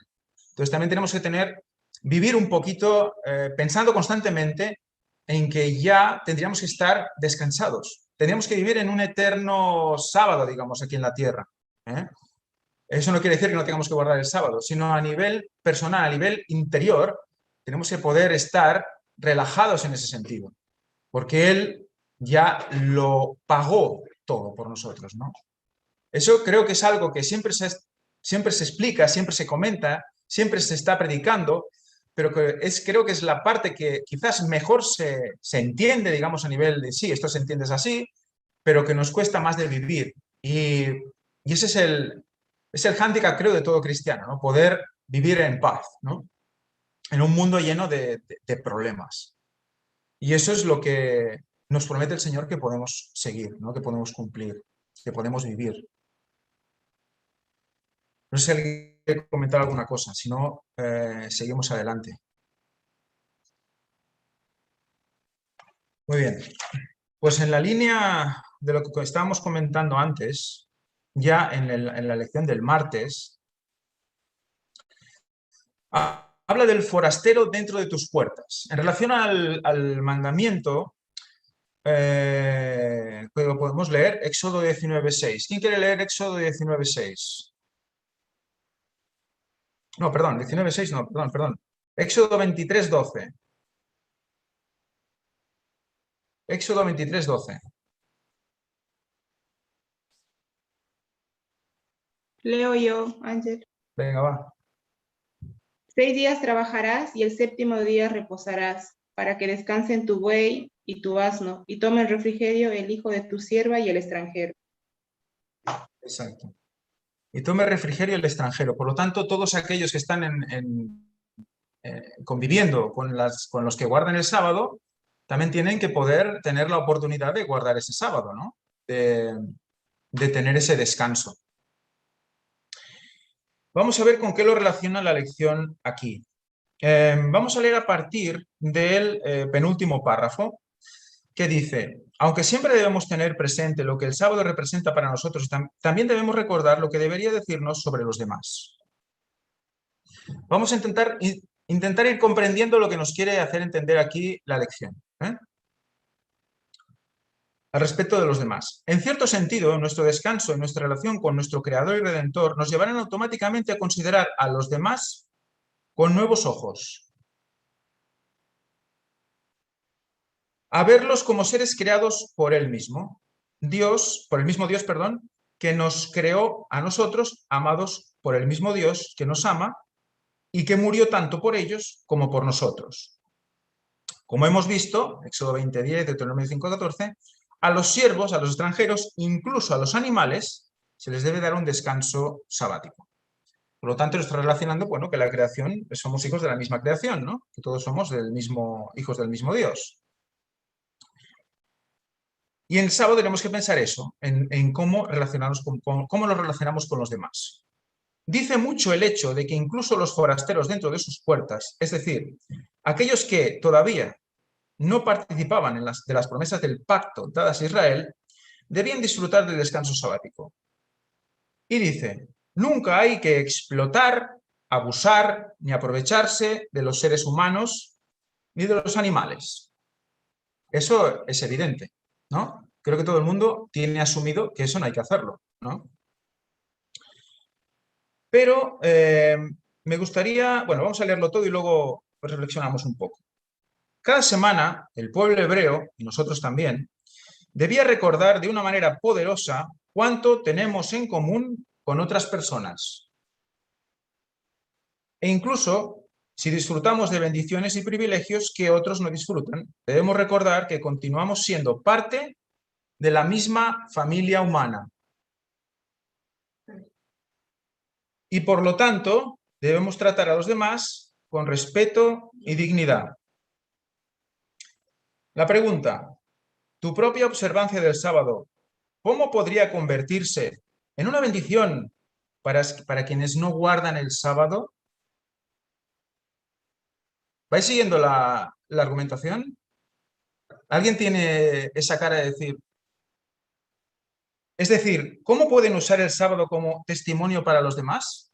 Entonces también tenemos que vivir un poquito pensando constantemente en que ya tendríamos que estar descansados. Tendríamos que vivir en un eterno sábado, digamos, aquí en la tierra. Eso no quiere decir que no tengamos que guardar el sábado, sino a nivel personal, a nivel interior, tenemos que poder estar relajados en ese sentido, porque Él ya lo pagó todo por nosotros, ¿no? Eso creo que es algo que siempre se explica, siempre se comenta, siempre se está predicando, pero creo que es la parte que quizás mejor se entiende, digamos, a nivel de sí, esto se entiende así, pero que nos cuesta más de vivir. Y ese es el hándicap, creo, de todo cristiano, ¿no? Poder vivir en paz, ¿no? En un mundo lleno de problemas. Y eso es lo que nos promete el Señor que podemos seguir, ¿no? Que podemos cumplir, que podemos vivir. No sé si alguien comentar alguna cosa, si no, seguimos adelante. Muy bien. Pues en la línea de lo que estábamos comentando antes, ya en la lección del martes, habla del forastero dentro de tus puertas. En relación al mandamiento, podemos leer Éxodo 19:6. ¿Quién quiere leer Éxodo 19:6? No, perdón, 19:6 no, perdón. Éxodo 23:12. Éxodo 23:12. Leo yo, Ángel. Venga, va. 6 días trabajarás y el séptimo día reposarás, para que descansen tu buey y tu asno, y tome el refrigerio el hijo de tu sierva y el extranjero. Exacto. Y tome refrigerio el extranjero. Por lo tanto, todos aquellos que están conviviendo con los que guardan el sábado, también tienen que poder tener la oportunidad de guardar ese sábado, ¿no? De tener ese descanso. Vamos a ver con qué lo relaciona la lección aquí. Vamos a leer a partir del penúltimo párrafo, que dice: aunque siempre debemos tener presente lo que el sábado representa para nosotros, también debemos recordar lo que debería decirnos sobre los demás. Vamos a intentar ir comprendiendo lo que nos quiere hacer entender aquí la lección, al respecto de los demás. En cierto sentido, nuestro descanso y nuestra relación con nuestro Creador y Redentor nos llevarán automáticamente a considerar a los demás con nuevos ojos, a verlos como seres creados por Él mismo, por el mismo Dios, que nos creó a nosotros, amados por el mismo Dios que nos ama y que murió tanto por ellos como por nosotros. Como hemos visto, Éxodo 20:10, Deuteronomio 5:14, a los siervos, a los extranjeros, incluso a los animales, se les debe dar un descanso sabático. Por lo tanto, lo está relacionando, bueno, que la creación, somos hijos de la misma creación, ¿no? Que todos somos hijos del mismo Dios. Y en el sábado tenemos que pensar eso, en cómo cómo nos relacionamos con los demás. Dice mucho el hecho de que incluso los forasteros dentro de sus puertas, es decir, aquellos que todavía no participaban de las promesas del pacto dadas a Israel, debían disfrutar del descanso sabático. Y dice: nunca hay que explotar, abusar ni aprovecharse de los seres humanos ni de los animales. Eso es evidente, ¿no? Creo que todo el mundo tiene asumido que eso no hay que hacerlo, ¿no? Pero me gustaría, bueno, vamos a leerlo todo y luego reflexionamos un poco. Cada semana, el pueblo hebreo, y nosotros también, debía recordar de una manera poderosa cuánto tenemos en común con otras personas. E incluso, si disfrutamos de bendiciones y privilegios que otros no disfrutan, debemos recordar que continuamos siendo parte de la misma familia humana. Y por lo tanto, debemos tratar a los demás con respeto y dignidad. La pregunta: ¿tu propia observancia del sábado, cómo podría convertirse en una bendición para quienes no guardan el sábado? ¿Vais siguiendo la argumentación? ¿Alguien tiene esa cara de decir? Es decir, ¿cómo pueden usar el sábado como testimonio para los demás?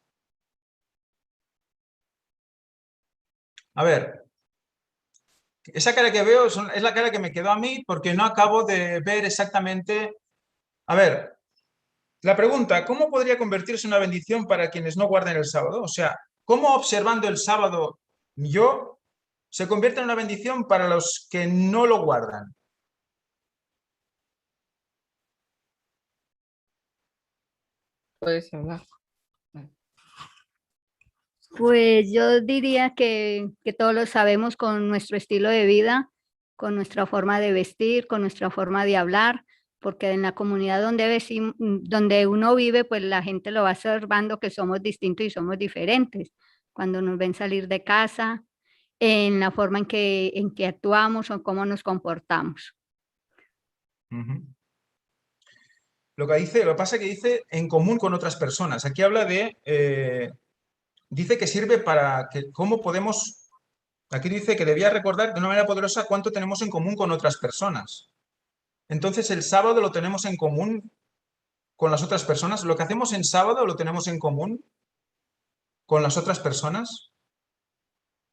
A ver, esa cara que veo es la cara que me quedó a mí porque no acabo de ver exactamente. A ver, la pregunta: ¿cómo podría convertirse en una bendición para quienes no guardan el sábado? O sea, ¿cómo observando el sábado yo se convierte en una bendición para los que no lo guardan? Puedes hablar. Pues yo diría que todos lo sabemos con nuestro estilo de vida, con nuestra forma de vestir, con nuestra forma de hablar, porque en la comunidad donde uno vive, pues la gente lo va observando que somos distintos y somos diferentes. Cuando nos ven salir de casa, en la forma en que actuamos o cómo nos comportamos. Lo que pasa es que dice en común con otras personas. Aquí habla de dice que sirve para que cómo podemos, aquí dice que debía recordar de una manera poderosa cuánto tenemos en común con otras personas. Entonces el sábado lo tenemos en común con las otras personas. Lo que hacemos en sábado lo tenemos en común con las otras personas.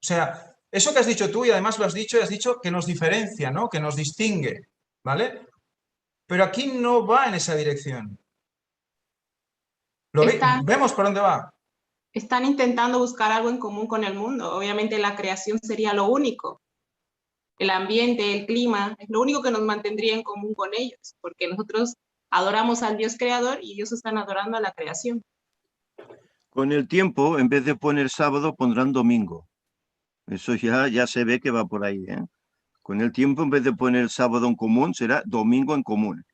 O sea, eso que has dicho tú, y además lo has dicho, y has dicho que nos diferencia, ¿no? Que nos distingue, ¿vale? Pero aquí no va en esa dirección. ¿Vemos por dónde va? Están intentando buscar algo en común con el mundo. Obviamente la creación sería lo único. El ambiente, el clima, es lo único que nos mantendría en común con ellos, porque nosotros adoramos al Dios creador y ellos están adorando a la creación. Con el tiempo, en vez de poner sábado, pondrán domingo. Eso ya se ve que va por ahí, ¿eh? Con el tiempo, en vez de poner sábado en común, será domingo en común.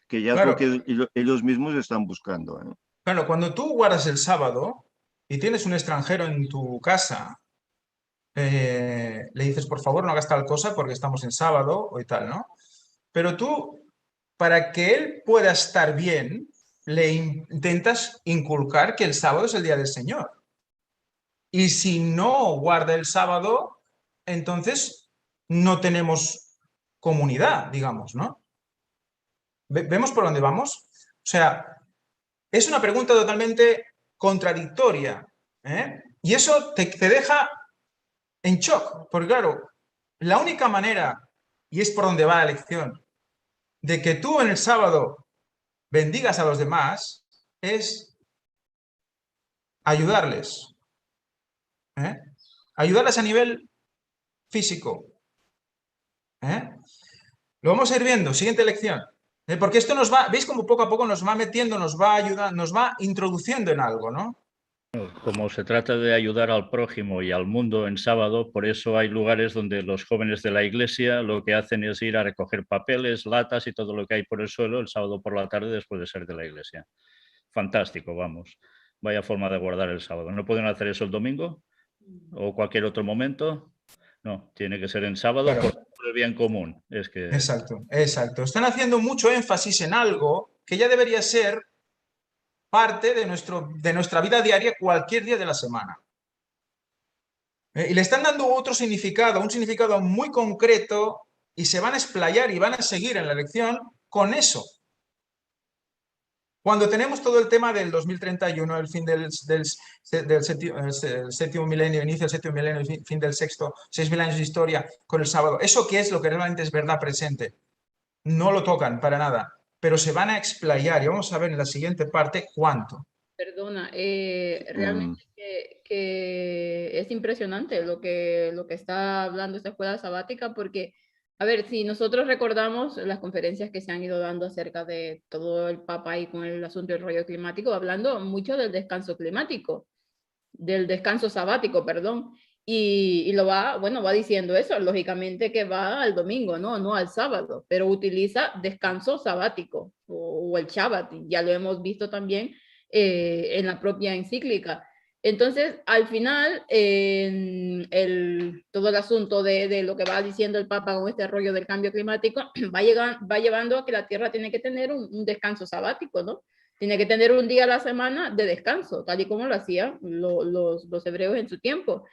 Que ya Claro. es lo que ellos mismos están buscando, ¿eh? Claro, cuando tú guardas el sábado y tienes un extranjero en tu casa, le dices, por favor, no hagas tal cosa porque estamos en sábado o y tal, ¿no? Pero tú, para que él pueda estar bien, le intentas inculcar que el sábado es el día del Señor. Y si no guarda el sábado, entonces no tenemos comunidad, digamos, ¿no? ¿Vemos por dónde vamos? O sea, es una pregunta totalmente contradictoria, ¿eh? Y eso te deja en shock, porque claro, la única manera, y es por donde va la lección, de que tú en el sábado bendigas a los demás es ayudarles, ¿eh? Ayudarles a nivel físico, ¿eh? Lo vamos a ir viendo, siguiente lección. Porque esto nos va, veis como poco a poco nos va metiendo, nos va ayudando, nos va introduciendo en algo, ¿no? Como se trata de ayudar al prójimo y al mundo en sábado, por eso hay lugares donde los jóvenes de la iglesia lo que hacen es ir a recoger papeles, latas y todo lo que hay por el suelo el sábado por la tarde después de ser de la iglesia. Fantástico, vamos. Vaya forma de guardar el sábado. ¿No pueden hacer eso el domingo o cualquier otro momento? No, tiene que ser en sábado, Claro. por el bien común. Es que... Exacto, exacto. Están haciendo mucho énfasis en algo que ya debería ser parte de nuestra vida diaria cualquier día de la semana. Y le están dando otro significado, un significado muy concreto, y se van a explayar y van a seguir en la lección con eso. Cuando tenemos todo el tema del 2031, el fin del séptimo milenio, inicio del séptimo milenio, el fin del sexto, 6.000 años de historia con el sábado, ¿eso qué es lo que realmente es verdad presente? No lo tocan para nada, pero se van a explayar y vamos a ver en la siguiente parte cuánto. Perdona, realmente que es impresionante lo que está hablando esta escuela sabática, porque, a ver, si nosotros recordamos las conferencias que se han ido dando acerca de todo el Papa y con el asunto del rollo climático, hablando mucho del descanso climático, del descanso sabático, perdón, y lo va diciendo eso, lógicamente que va al domingo, no al sábado, pero utiliza descanso sabático o el Shabbat, ya lo hemos visto también en la propia encíclica. Entonces, al final, todo el asunto de lo que va diciendo el Papa con este rollo del cambio climático va llevando a que la Tierra tiene que tener un descanso sabático, ¿no? Tiene que tener un día a la semana de descanso, tal y como lo hacían los hebreos en su tiempo.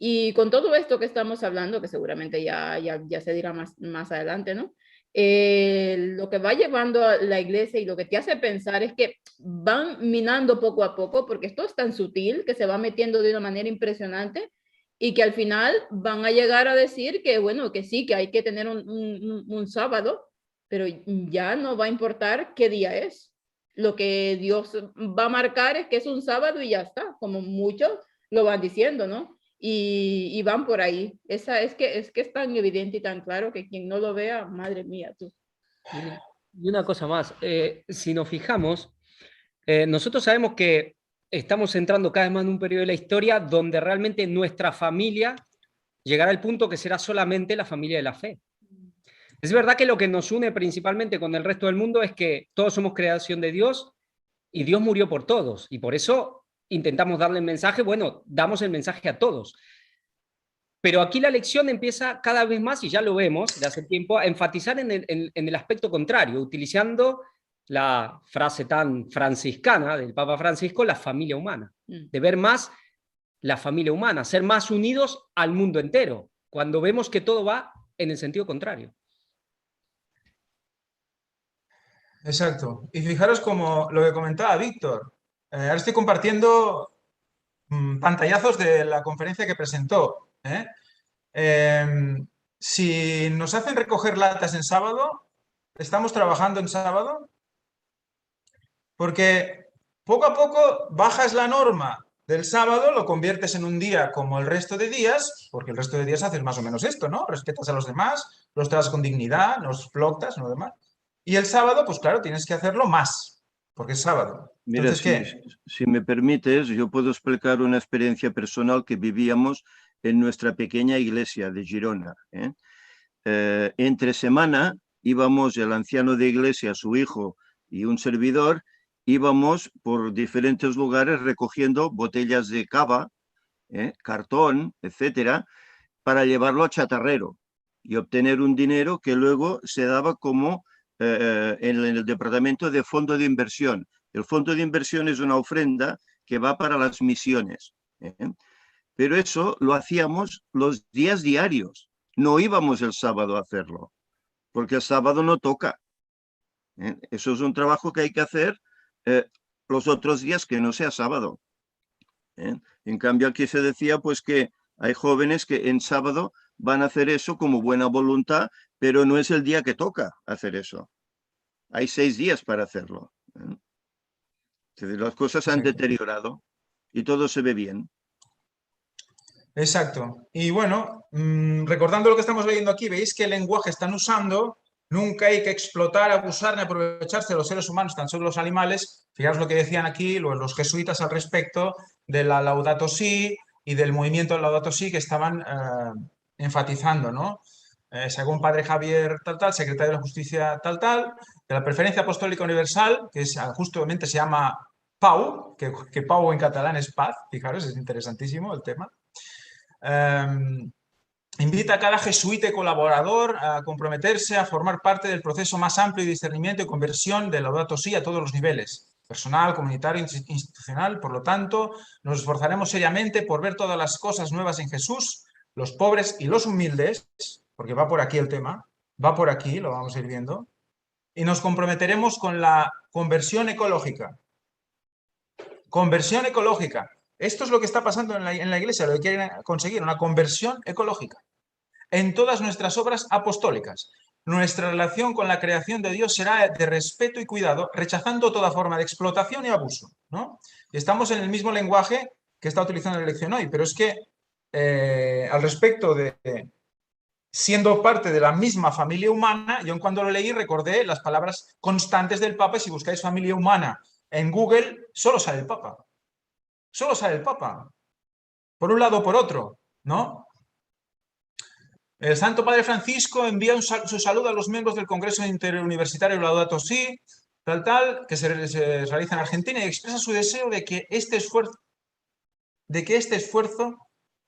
Y con todo esto que estamos hablando, que seguramente ya se dirá más adelante, ¿no? Lo que va llevando a la iglesia y lo que te hace pensar es que van minando poco a poco, porque esto es tan sutil que se va metiendo de una manera impresionante y que al final van a llegar a decir que, bueno, que sí, que hay que tener un sábado, pero ya no va a importar qué día es. Lo que Dios va a marcar es que es un sábado y ya está, como muchos lo van diciendo, ¿no? Y van por ahí. Es que es tan evidente y tan claro que quien no lo vea, madre mía, tú. Y una cosa más, si nos fijamos, nosotros sabemos que estamos entrando cada vez más en un periodo de la historia donde realmente nuestra familia llegará al punto que será solamente la familia de la fe. Es verdad que lo que nos une principalmente con el resto del mundo es que todos somos creación de Dios y Dios murió por todos, y por eso intentamos darle el mensaje, bueno, damos el mensaje a todos. Pero aquí la lección empieza cada vez más, y ya lo vemos de hace tiempo, a enfatizar en el aspecto contrario, utilizando la frase tan franciscana del Papa Francisco, la familia humana, de ver más la familia humana, ser más unidos al mundo entero, cuando vemos que todo va en el sentido contrario. Exacto. Y fijaros como lo que comentaba Víctor. Ahora estoy compartiendo pantallazos de la conferencia que presentó. Si nos hacen recoger latas en sábado, ¿estamos trabajando en sábado? Porque poco a poco bajas la norma del sábado, lo conviertes en un día como el resto de días, porque el resto de días haces más o menos esto, ¿no? Respetas a los demás, los tratas con dignidad, no los flotas, no demás. Y el sábado, pues claro, tienes que hacerlo más, porque es sábado. Mira, Entonces, ¿qué? si me permites, yo puedo explicar una experiencia personal que vivíamos en nuestra pequeña iglesia de Girona. Entre semana íbamos, el anciano de iglesia, su hijo y un servidor, íbamos por diferentes lugares recogiendo botellas de cava, cartón, etcétera, para llevarlo a chatarrero y obtener un dinero que luego se daba como en el departamento de fondo de inversión. El fondo de inversión es una ofrenda que va para las misiones. Pero eso lo hacíamos los días diarios. No íbamos el sábado a hacerlo, porque el sábado no toca. Eso es un trabajo que hay que hacer los otros días que no sea sábado. En cambio, aquí se decía pues que hay jóvenes que en sábado van a hacer eso como buena voluntad, pero no es el día que toca hacer eso. Hay 6 días para hacerlo. Entonces, las cosas han deteriorado y todo se ve bien. Exacto. Y bueno, recordando lo que estamos leyendo aquí, veis que el lenguaje están usando, nunca hay que explotar, abusar ni aprovecharse de los seres humanos, tan solo los animales. Fijaros lo que decían aquí los jesuitas al respecto de la Laudato Si y del movimiento del Laudato Si que estaban enfatizando, ¿no? Según Padre Javier tal, secretario de la Justicia tal, de la Preferencia Apostólica Universal, que es, justamente se llama Pau, que Pau en catalán es paz, fijaros, es interesantísimo el tema. Invita a cada jesuita y colaborador a comprometerse a formar parte del proceso más amplio de discernimiento y conversión del Laudato Si a todos los niveles, personal, comunitario, institucional. Por lo tanto, nos esforzaremos seriamente por ver todas las cosas nuevas en Jesús, los pobres y los humildes, porque va por aquí el tema, va por aquí, lo vamos a ir viendo, y nos comprometeremos con la conversión ecológica. Conversión ecológica. Esto es lo que está pasando en la Iglesia, lo que quieren conseguir, una conversión ecológica. En todas nuestras obras apostólicas, nuestra relación con la creación de Dios será de respeto y cuidado, rechazando toda forma de explotación y abuso, ¿no? Y estamos en el mismo lenguaje que está utilizando la lección hoy, pero es que al respecto de siendo parte de la misma familia humana, yo cuando lo leí recordé las palabras constantes del Papa, y si buscáis familia humana en Google, solo sale el Papa. Solo sale el Papa. Por un lado o por otro, ¿no? El Santo Padre Francisco envía su saludo a los miembros del Congreso Interuniversitario Laudato Si, que se realiza en Argentina, y expresa su deseo de que este esfuerzo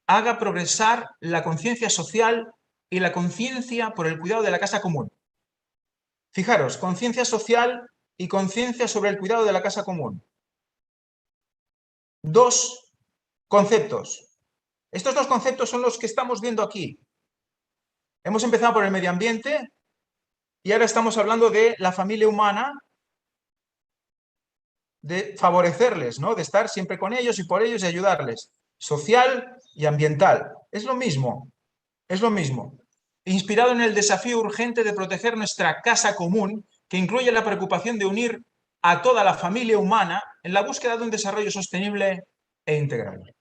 haga progresar la conciencia social y la conciencia por el cuidado de la casa común. Fijaros, conciencia social y conciencia sobre el cuidado de la casa común. 2 conceptos. Estos 2 conceptos son los que estamos viendo aquí. Hemos empezado por el medio ambiente y ahora estamos hablando de la familia humana, de favorecerles, ¿no? De estar siempre con ellos y por ellos y ayudarles. Social y ambiental. Es lo mismo. Es lo mismo. Inspirado en el desafío urgente de proteger nuestra casa común, que incluye la preocupación de unir a toda la familia humana en la búsqueda de un desarrollo sostenible e integral.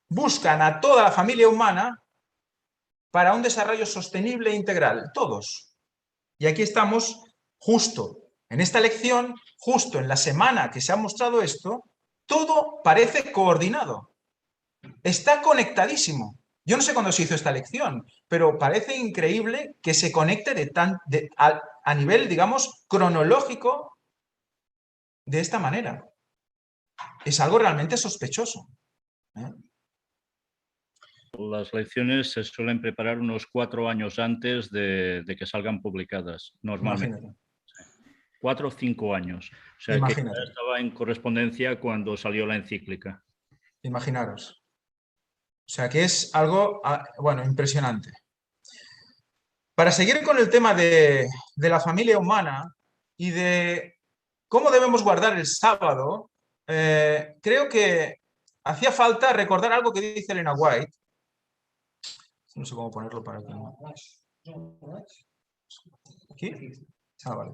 Buscan a toda la familia humana para un desarrollo sostenible e integral, todos. Y aquí estamos justo en esta lección, justo en la semana que se ha mostrado esto, todo parece coordinado. Está conectadísimo. Yo no sé cuándo se hizo esta lección, pero parece increíble que se conecte a nivel, digamos, cronológico de esta manera. Es algo realmente sospechoso. Las lecciones se suelen preparar unos 4 años antes de que salgan publicadas, normalmente. Imagínate. 4 o 5 años. O sea, Imagínate. que estaba en correspondencia cuando salió la encíclica. Imaginaros. O sea que es algo, bueno, impresionante. Para seguir con el tema de la familia humana y de cómo debemos guardar el sábado, creo que hacía falta recordar algo que dice Elena White. No sé cómo ponerlo para que no. ¿Aquí? Ah, vale.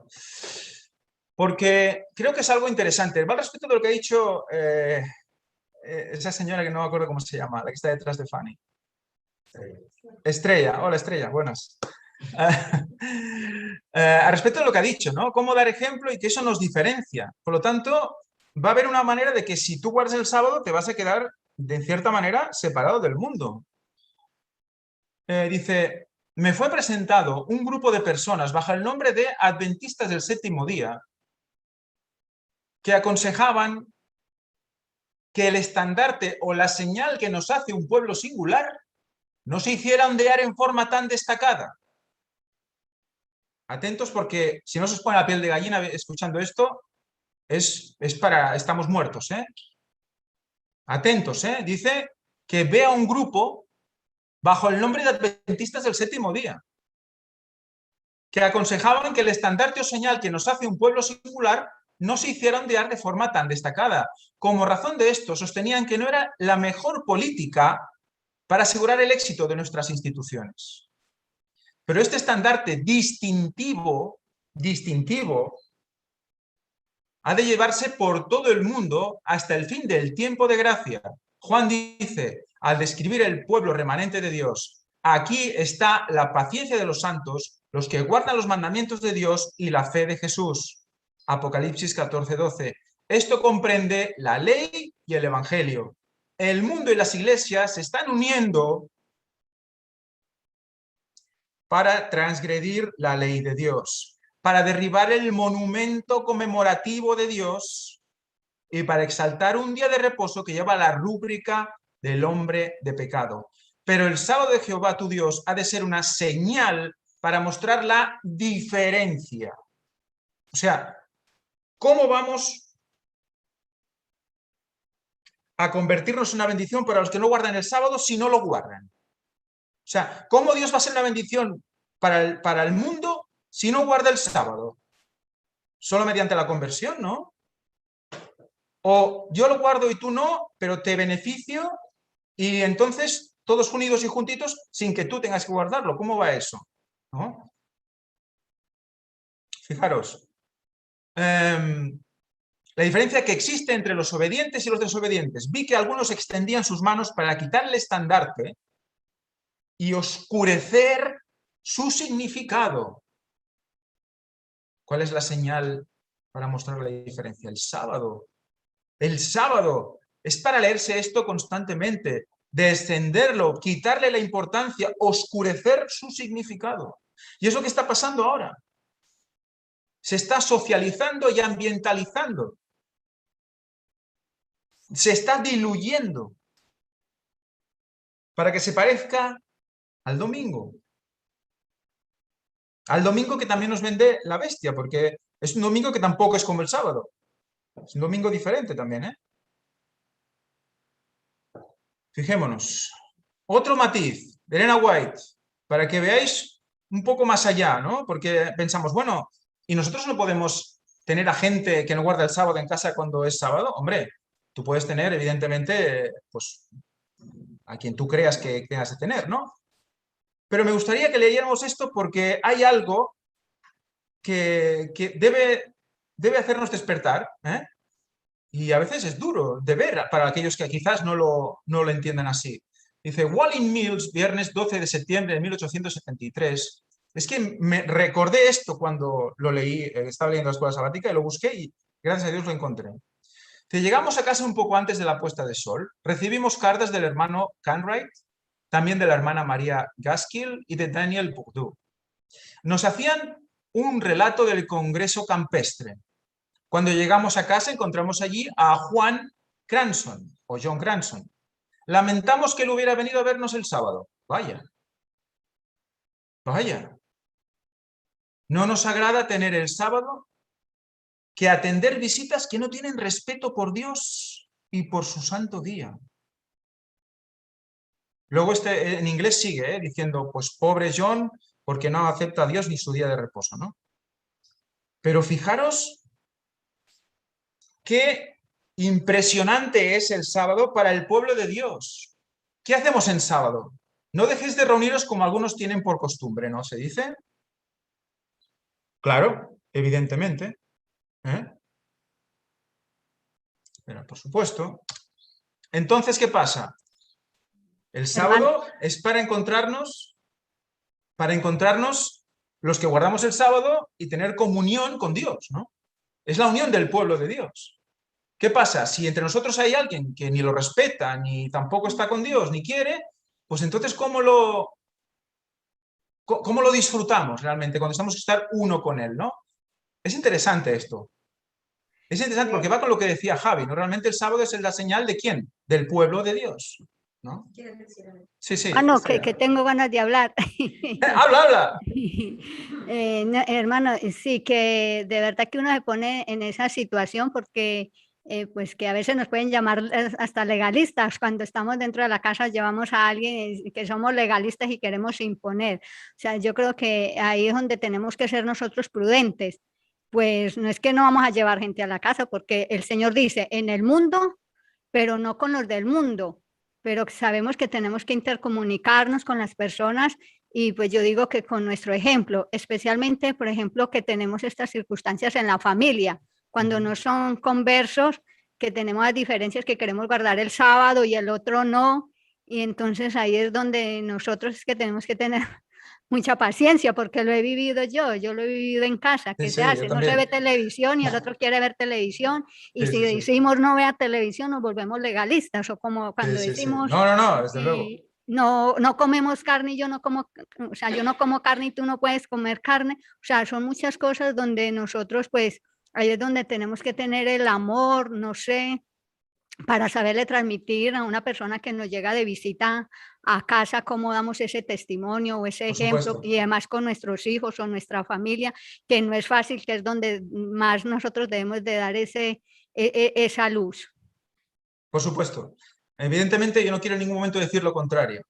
Porque creo que es algo interesante. Va al respecto de lo que ha dicho esa señora que no me acuerdo cómo se llama, la que está detrás de Fanny. Estrella. Hola, Estrella. Buenas. Al respecto de lo que ha dicho, ¿no? Cómo dar ejemplo y que eso nos diferencia. Por lo tanto, va a haber una manera de que si tú guardas el sábado te vas a quedar, de cierta manera, separado del mundo. Dice, me fue presentado un grupo de personas bajo el nombre de Adventistas del Séptimo Día que aconsejaban que el estandarte o la señal que nos hace un pueblo singular no se hiciera ondear en forma tan destacada. Atentos porque si no se os pone la piel de gallina escuchando esto, estamos muertos, ¿eh? Atentos, ¿eh? Dice que vea un grupo bajo el nombre de Adventistas del Séptimo Día que aconsejaban que el estandarte o señal que nos hace un pueblo singular no se hiciera ondear de forma tan destacada. Como razón de esto, sostenían que no era la mejor política para asegurar el éxito de nuestras instituciones. Pero este estandarte distintivo ha de llevarse por todo el mundo hasta el fin del tiempo de gracia. Juan dice, al describir el pueblo remanente de Dios, aquí está la paciencia de los santos, los que guardan los mandamientos de Dios y la fe de Jesús. Apocalipsis 14:12. Esto comprende la ley y el evangelio. El mundo y las iglesias se están uniendo para transgredir la ley de Dios, para derribar el monumento conmemorativo de Dios y para exaltar un día de reposo que lleva la rúbrica del hombre de pecado. Pero el sábado de Jehová tu Dios ha de ser una señal para mostrar la diferencia. O sea, ¿cómo vamos a convertirnos en una bendición para los que no guardan el sábado si no lo guardan? O sea, ¿cómo Dios va a ser una bendición para el mundo si no guarda el sábado? Solo mediante la conversión, ¿no? O yo lo guardo y tú no, pero te beneficio y entonces todos unidos y juntitos sin que tú tengas que guardarlo. ¿Cómo va eso? ¿No? Fijaros. La diferencia que existe entre los obedientes y los desobedientes. Vi que algunos extendían sus manos para quitar el estandarte y oscurecer su significado. ¿Cuál es la señal para mostrar la diferencia? El sábado. El sábado es para leerse esto constantemente, descenderlo, quitarle la importancia, oscurecer su significado. Y es lo que está pasando ahora. Se está socializando y ambientalizando. Se está diluyendo para que se parezca al domingo. Al domingo que también nos vende la bestia, porque es un domingo que tampoco es como el sábado. Es un domingo diferente también, ¿eh? Fijémonos. Otro matiz de Elena White, para que veáis un poco más allá, ¿no? Porque pensamos, bueno, ¿y nosotros no podemos tener a gente que no guarda el sábado en casa cuando es sábado? Hombre, tú puedes tener, evidentemente, pues, a quien tú creas que tengas de tener, ¿no? Pero me gustaría que leyéramos esto porque hay algo que debe hacernos despertar, ¿eh? Y a veces es duro de ver para aquellos que quizás no lo entiendan así. Dice, Wallin Mills, viernes 12 de septiembre de 1873. Es que me recordé esto cuando lo leí, estaba leyendo la escuela sabática y lo busqué y gracias a Dios lo encontré. Dice, llegamos a casa un poco antes de la puesta de sol. Recibimos cartas del hermano Canwright, también de la hermana María Gaskill y de Daniel Bourdieu. Nos hacían un relato del Congreso Campestre. Cuando llegamos a casa encontramos allí a Juan Cranson, o John Cranson. Lamentamos que él hubiera venido a vernos el sábado. Vaya. Vaya. No nos agrada tener el sábado que atender visitas que no tienen respeto por Dios y por su santo día. Luego en inglés sigue diciendo, pues pobre John, porque no acepta a Dios ni su día de reposo, ¿no? Pero fijaros qué impresionante es el sábado para el pueblo de Dios. ¿Qué hacemos en sábado? No dejéis de reuniros como algunos tienen por costumbre, ¿no? ¿Se dice? Claro, evidentemente. Pero por supuesto. Entonces, ¿qué pasa? El sábado es para encontrarnos los que guardamos el sábado y tener comunión con Dios, ¿no? Es la unión del pueblo de Dios. ¿Qué pasa? Si entre nosotros hay alguien que ni lo respeta, ni tampoco está con Dios, ni quiere, pues entonces ¿cómo lo disfrutamos realmente cuando estamos a estar uno con Él, ¿no? Es interesante esto. Es interesante porque va con lo que decía Javi, ¿no? Realmente el sábado es la señal ¿de quién? Del pueblo de Dios, ¿no? Sí, sí. No, que tengo ganas de hablar. Habla. No, hermano, sí, que de verdad que uno se pone en esa situación porque pues que a veces nos pueden llamar hasta legalistas. Cuando estamos dentro de la casa llevamos a alguien que somos legalistas y queremos imponer. O sea, yo creo que ahí es donde tenemos que ser nosotros prudentes. Pues no es que no vamos a llevar gente a la casa, porque el Señor dice, en el mundo, pero no con los del mundo. Pero sabemos que tenemos que intercomunicarnos con las personas y pues yo digo que con nuestro ejemplo, especialmente, por ejemplo, que tenemos estas circunstancias en la familia, cuando no son conversos, que tenemos las diferencias que queremos guardar el sábado y el otro no, y entonces ahí es donde nosotros es que tenemos que tener mucha paciencia, porque lo he vivido yo lo he vivido en casa. ¿Qué se hace? No se ve televisión y el otro quiere ver televisión, y si decimos no vea televisión nos volvemos legalistas, o como cuando decimos no, desde luego. No comemos carne y yo no como, o sea, yo no como carne y tú no puedes comer carne, o sea, son muchas cosas donde nosotros pues, ahí es donde tenemos que tener el amor, no sé, para saberle transmitir a una persona que nos llega de visita a casa cómo damos ese testimonio o ese ejemplo, y además con nuestros hijos o nuestra familia, que no es fácil, que es donde más nosotros debemos de dar esa luz. Por supuesto. Evidentemente yo no quiero en ningún momento decir lo contrario.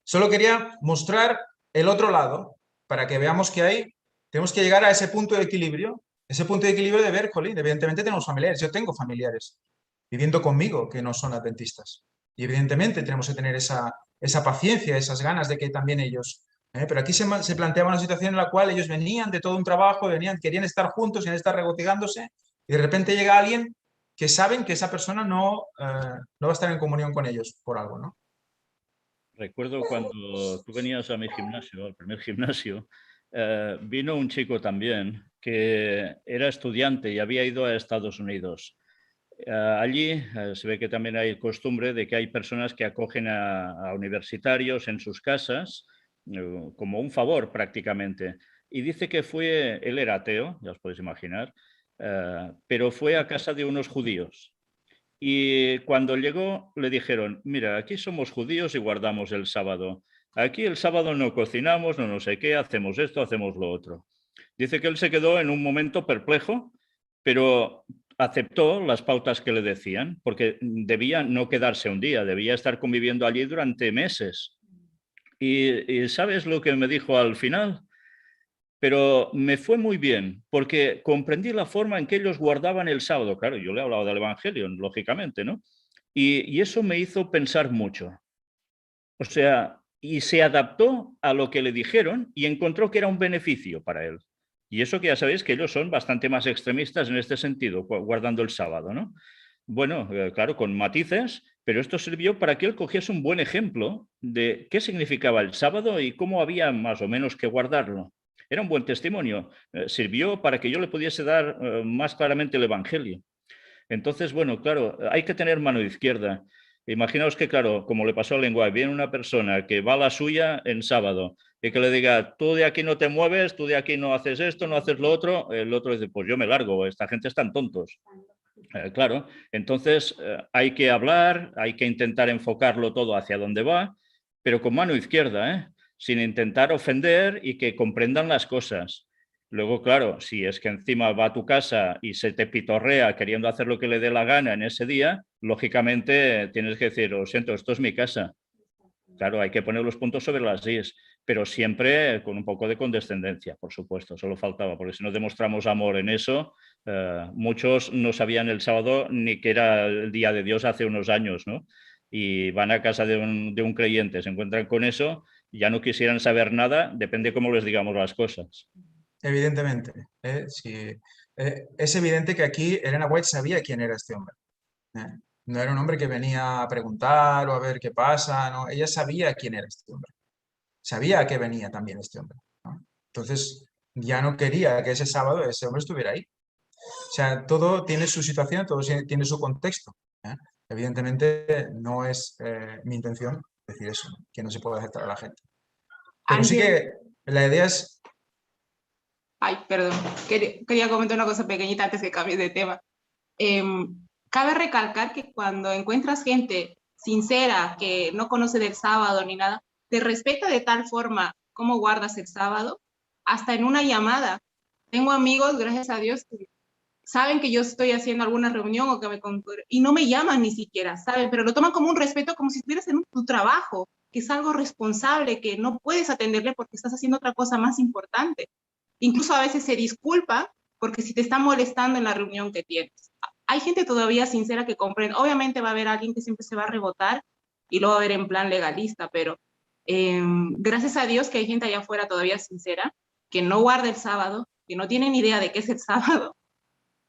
Solo quería mostrar el otro lado para que veamos que tenemos que llegar a ese punto de equilibrio, de ver, jolín, evidentemente tenemos familiares, yo tengo familiares viviendo conmigo que no son adventistas. Y evidentemente tenemos que tener esa paciencia, esas ganas de que también ellos... Pero aquí se planteaba una situación en la cual ellos venían de todo un trabajo, querían estar juntos, querían estar regocijándose, y de repente llega alguien que saben que esa persona no va a estar en comunión con ellos por algo, ¿no? Recuerdo cuando tú venías a mi gimnasio, al primer gimnasio, vino un chico también que era estudiante y había ido a Estados Unidos. Allí se ve que también hay costumbre de que hay personas que acogen a universitarios en sus casas como un favor prácticamente. Y dice que él era ateo, ya os podéis imaginar, pero fue a casa de unos judíos. Y cuando llegó le dijeron, mira, aquí somos judíos y guardamos el sábado. Aquí el sábado no cocinamos, no sé qué, hacemos esto, hacemos lo otro. Dice que él se quedó en un momento perplejo, pero aceptó las pautas que le decían, porque debía no quedarse un día, debía estar conviviendo allí durante meses. Y ¿sabes lo que me dijo al final? Pero me fue muy bien, porque comprendí la forma en que ellos guardaban el sábado. Claro, yo le he hablado del Evangelio, lógicamente, ¿no? Y eso me hizo pensar mucho. O sea, y se adaptó a lo que le dijeron y encontró que era un beneficio para él. Y eso que ya sabéis que ellos son bastante más extremistas en este sentido, guardando el sábado, ¿no? Bueno, claro, con matices, pero esto sirvió para que él cogiese un buen ejemplo de qué significaba el sábado y cómo había más o menos que guardarlo. Era un buen testimonio, sirvió para que yo le pudiese dar más claramente el Evangelio. Entonces, bueno, claro, hay que tener mano izquierda. Imaginaos que, claro, como le pasó al lenguaje, viene una persona que va a la suya en sábado y que le diga, tú de aquí no te mueves, tú de aquí no haces esto, no haces lo otro, el otro dice, pues yo me largo, esta gente están tontos. Claro, entonces hay que hablar, hay que intentar enfocarlo todo hacia donde va, pero con mano izquierda, sin intentar ofender y que comprendan las cosas. Luego, claro, si es que encima va a tu casa y se te pitorrea queriendo hacer lo que le dé la gana en ese día, lógicamente tienes que decir, lo siento, esto es mi casa. Claro, hay que poner los puntos sobre las is, pero siempre con un poco de condescendencia, por supuesto, solo faltaba, porque si no demostramos amor en eso, muchos no sabían el sábado ni que era el día de Dios hace unos años, ¿no? Y van a casa de un creyente, se encuentran con eso, ya no quisieran saber nada, depende cómo les digamos las cosas. Evidentemente. Sí. Es evidente que aquí Elena White sabía quién era este hombre. No era un hombre que venía a preguntar o a ver qué pasa, no. Ella sabía quién era este hombre. Sabía a qué venía también este hombre, ¿no? Entonces, ya no quería que ese sábado ese hombre estuviera ahí. O sea, todo tiene su situación, todo tiene su contexto. Evidentemente, no es mi intención decir eso, ¿no? Que no se puede aceptar a la gente. Pero sí que la idea es... Ay, perdón. Quería comentar una cosa pequeñita antes que cambie de tema. Cabe recalcar que cuando encuentras gente sincera que no conoce del sábado ni nada, te respeta de tal forma cómo guardas el sábado, hasta en una llamada. Tengo amigos, gracias a Dios, que saben que yo estoy haciendo alguna reunión o que y no me llaman ni siquiera, ¿saben? Pero lo toman como un respeto, como si estuvieras en tu trabajo, que es algo responsable, que no puedes atenderle porque estás haciendo otra cosa más importante. Incluso a veces se disculpa porque si te está molestando en la reunión que tienes. Hay gente todavía sincera que comprende. Obviamente va a haber alguien que siempre se va a rebotar y lo va a ver en plan legalista, pero gracias a Dios que hay gente allá afuera todavía sincera, que no guarda el sábado, que no tiene ni idea de qué es el sábado,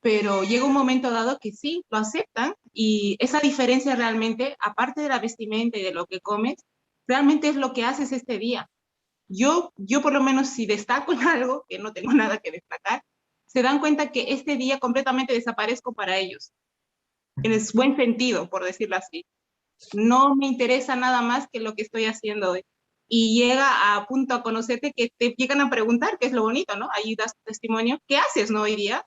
pero llega un momento dado que sí, lo aceptan y esa diferencia realmente, aparte de la vestimenta y de lo que comes, realmente es lo que haces este día. Yo por lo menos si destaco en algo, que no tengo nada que destacar, se dan cuenta que este día completamente desaparezco para ellos. En el buen sentido, por decirlo así. No me interesa nada más que lo que estoy haciendo hoy. Y llega a punto a conocerte que te llegan a preguntar, que es lo bonito, ¿no? Ahí das testimonio, ¿qué haces, no, hoy día?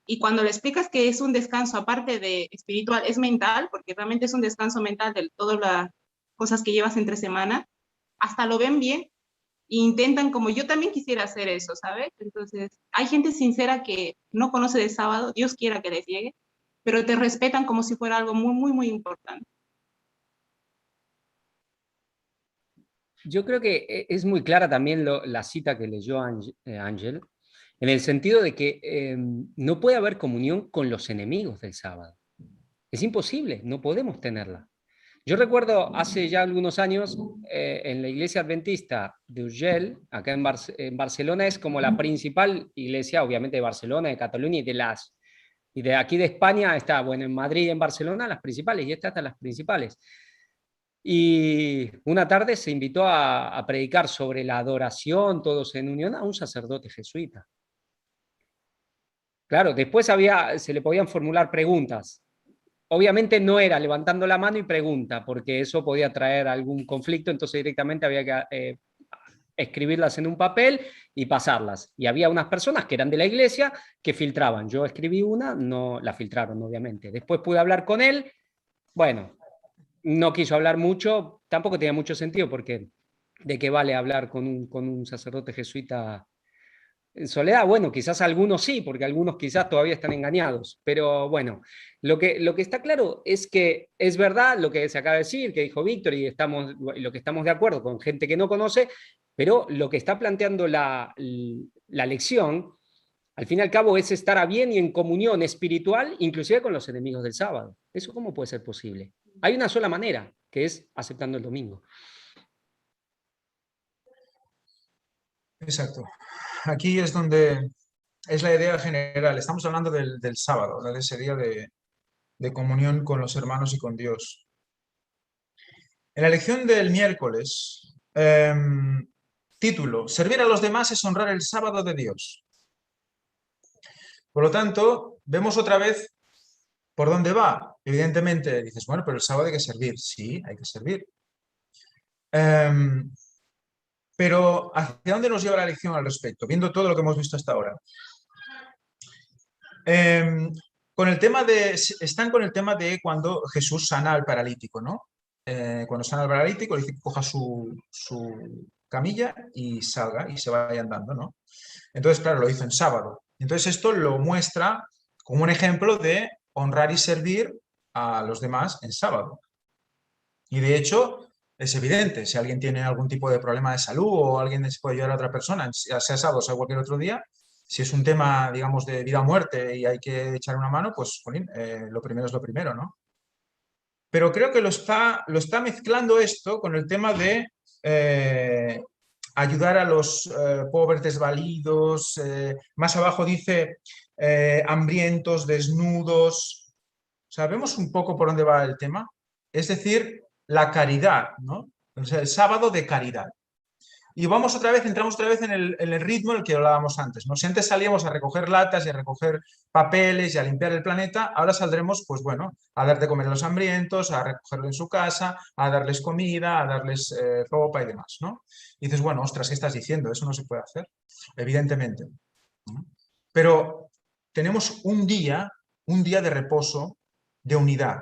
Y cuando le explicas que es un descanso, aparte de espiritual, es mental, porque realmente es un descanso mental de todas las cosas que llevas entre semana, hasta lo ven bien e intentan, como yo también quisiera hacer eso, ¿sabes? Entonces, hay gente sincera que no conoce de sábado, Dios quiera que les llegue, pero te respetan como si fuera algo muy, muy, muy importante. Yo creo que es muy clara también la cita que leyó Ángel, en el sentido de que no puede haber comunión con los enemigos del sábado. Es imposible, no podemos tenerla. Yo recuerdo hace ya algunos años en la iglesia adventista de Urgell, acá en Barcelona, es como la principal iglesia, obviamente de Barcelona, de Cataluña y de aquí de España está, bueno, en Madrid y en Barcelona las principales, y estas están las principales. Y una tarde se invitó a predicar sobre la adoración, todos en unión, a un sacerdote jesuita. Claro, después se le podían formular preguntas. Obviamente no era levantando la mano y pregunta, porque eso podía traer algún conflicto, entonces directamente había que escribirlas en un papel y pasarlas. Y había unas personas que eran de la iglesia que filtraban. Yo escribí una, no la filtraron, obviamente. Después pude hablar con él, bueno, no quiso hablar mucho, tampoco tenía mucho sentido, porque ¿de qué vale hablar con un sacerdote jesuita en soledad? Bueno, quizás algunos sí, porque algunos quizás todavía están engañados, pero bueno, lo que está claro es que es verdad lo que se acaba de decir, que dijo Víctor, y lo que estamos de acuerdo con gente que no conoce, pero lo que está planteando la lección, al fin y al cabo, es estar a bien y en comunión espiritual, inclusive con los enemigos del sábado. ¿Eso cómo puede ser posible? Hay una sola manera, que es aceptando el domingo. Exacto. Aquí es donde es la idea general. Estamos hablando del sábado, de ese día de comunión con los hermanos y con Dios. En la lección del miércoles, título: Servir a los demás es honrar el sábado de Dios. Por lo tanto, vemos otra vez por dónde va. Evidentemente dices, bueno, pero el sábado hay que servir. Sí, hay que servir. Pero ¿hacia dónde nos lleva la lección al respecto? Viendo todo lo que hemos visto hasta ahora. Están con el tema de cuando Jesús sana al paralítico, ¿no? Cuando sana al paralítico, le dice que coja su camilla y salga y se vaya andando, ¿no? Entonces, claro, lo hizo en sábado. Entonces esto lo muestra como un ejemplo de honrar y servir a los demás en sábado. Y de hecho, es evidente. Si alguien tiene algún tipo de problema de salud o alguien se puede ayudar a otra persona, sea sábado o sea cualquier otro día, si es un tema, digamos, de vida o muerte y hay que echar una mano, pues jolín, lo primero es lo primero, ¿no? Pero creo que lo está mezclando esto con el tema de ayudar a los pobres desvalidos. Más abajo dice hambrientos, desnudos. ¿Sabemos un poco por dónde va el tema? Es decir, la caridad, ¿no? O sea, el sábado de caridad. Y entramos otra vez en el ritmo en el que hablábamos antes, ¿no? Si antes salíamos a recoger latas y a recoger papeles y a limpiar el planeta, ahora saldremos, pues bueno, a dar de comer a los hambrientos, a recogerlo en su casa, a darles comida, a darles ropa y demás, ¿no? Y dices, bueno, ostras, ¿qué estás diciendo? Eso no se puede hacer, evidentemente, ¿no? Pero tenemos un día de reposo, de unidad.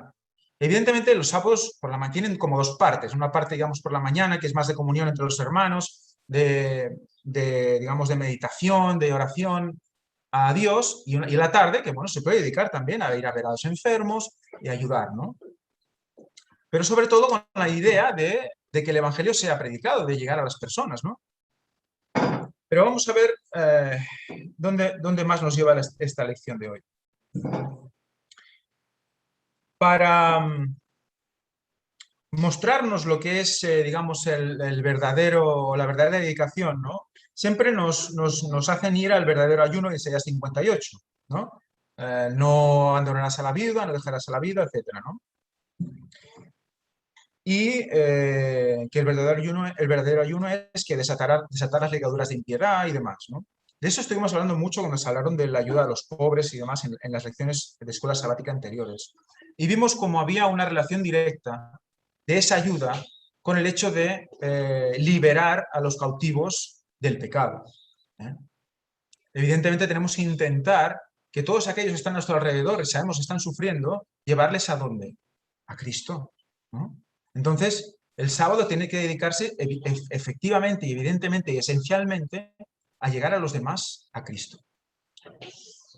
Evidentemente los sábados por la mañana tienen como dos partes, una parte, digamos, por la mañana, que es más de comunión entre los hermanos, digamos, de meditación, de oración a Dios, y la tarde, que bueno, se puede dedicar también a ir a ver a los enfermos y ayudar, ¿no? Pero sobre todo con la idea de que el Evangelio sea predicado, de llegar a las personas, ¿no? Pero vamos a ver dónde más nos lleva esta lección de hoy. Para mostrarnos lo que es, digamos, la verdadera dedicación, ¿no? Siempre nos hacen ir al verdadero ayuno de Isaías 58, ¿no? No abandonarás a la viuda, no dejarás a la viuda, etcétera, ¿no? Y que el verdadero ayuno es que desatar las ligaduras de impiedad y demás, ¿no? De eso estuvimos hablando mucho cuando nos hablaron de la ayuda a los pobres y demás en las lecciones de escuela sabática anteriores. Y vimos cómo había una relación directa de esa ayuda con el hecho de liberar a los cautivos del pecado, ¿eh? Evidentemente tenemos que intentar que todos aquellos que están a nuestro alrededor y sabemos que están sufriendo, llevarles ¿a dónde? A Cristo, ¿no? Entonces, el sábado tiene que dedicarse efectivamente y evidentemente y esencialmente a llegar a los demás a Cristo.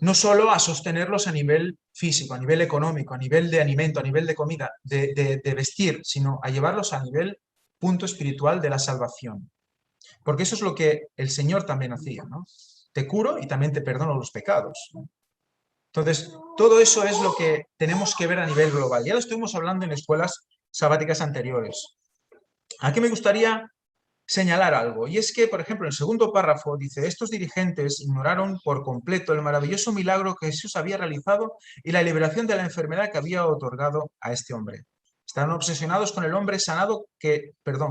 No solo a sostenerlos a nivel físico, a nivel económico, a nivel de alimento, a nivel de comida, de vestir, sino a llevarlos a nivel punto espiritual de la salvación. Porque eso es lo que el Señor también hacía, ¿no? Te curo y también te perdono los pecados, ¿no? Entonces, todo eso es lo que tenemos que ver a nivel global. Ya lo estuvimos hablando en escuelas sabáticas anteriores. Aquí me gustaría señalar algo, y es que, por ejemplo, en el segundo párrafo dice: estos dirigentes ignoraron por completo el maravilloso milagro que Jesús había realizado y la liberación de la enfermedad que había otorgado a este hombre. Estaban obsesionados con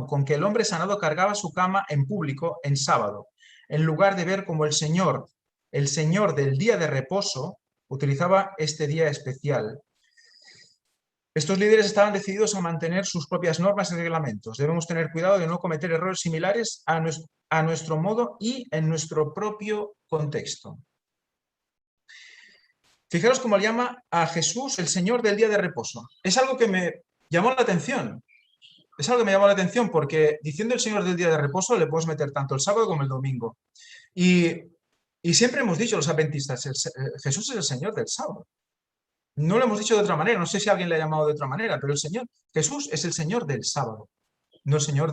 con que el hombre sanado cargaba su cama en público en sábado, en lugar de ver cómo el Señor del día de reposo, utilizaba este día especial. Estos líderes estaban decididos a mantener sus propias normas y reglamentos. Debemos tener cuidado de no cometer errores similares a nuestro modo y en nuestro propio contexto. Fijaros cómo le llama a Jesús el Señor del día de reposo. Es algo que me llamó la atención. Es algo que me llamó la atención porque diciendo el Señor del día de reposo le podemos meter tanto el sábado como el domingo. Y siempre hemos dicho los adventistas, Jesús es el Señor del sábado. No lo hemos dicho de otra manera, no sé si alguien le ha llamado de otra manera, pero Jesús es el Señor del sábado, no el Señor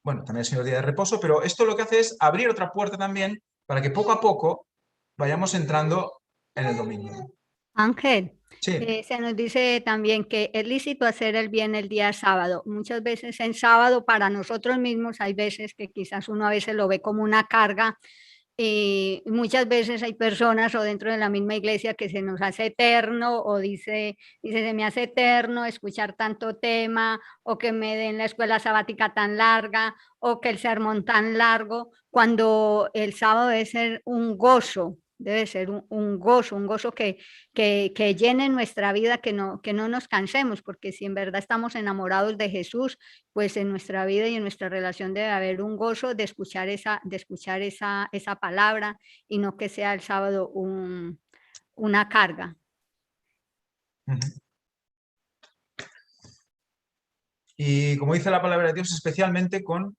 bueno, también el Señor del día de reposo, pero esto lo que hace es abrir otra puerta también para que poco a poco vayamos entrando en el domingo. Ángel, Sí. se nos dice también que es lícito hacer el bien el día sábado. Muchas veces en sábado para nosotros mismos hay veces que quizás uno a veces lo ve como una carga. Y muchas veces hay personas o dentro de la misma iglesia que se nos hace eterno o dice se me hace eterno escuchar tanto tema o que me den la escuela sabática tan larga o que el sermón tan largo, cuando el sábado debe ser un gozo, debe ser un gozo que llene nuestra vida, que no nos cansemos, porque si en verdad estamos enamorados de Jesús, pues en nuestra vida y en nuestra relación debe haber un gozo de escuchar esa palabra y no que sea el sábado una carga. Y como dice la palabra de Dios, especialmente ¿con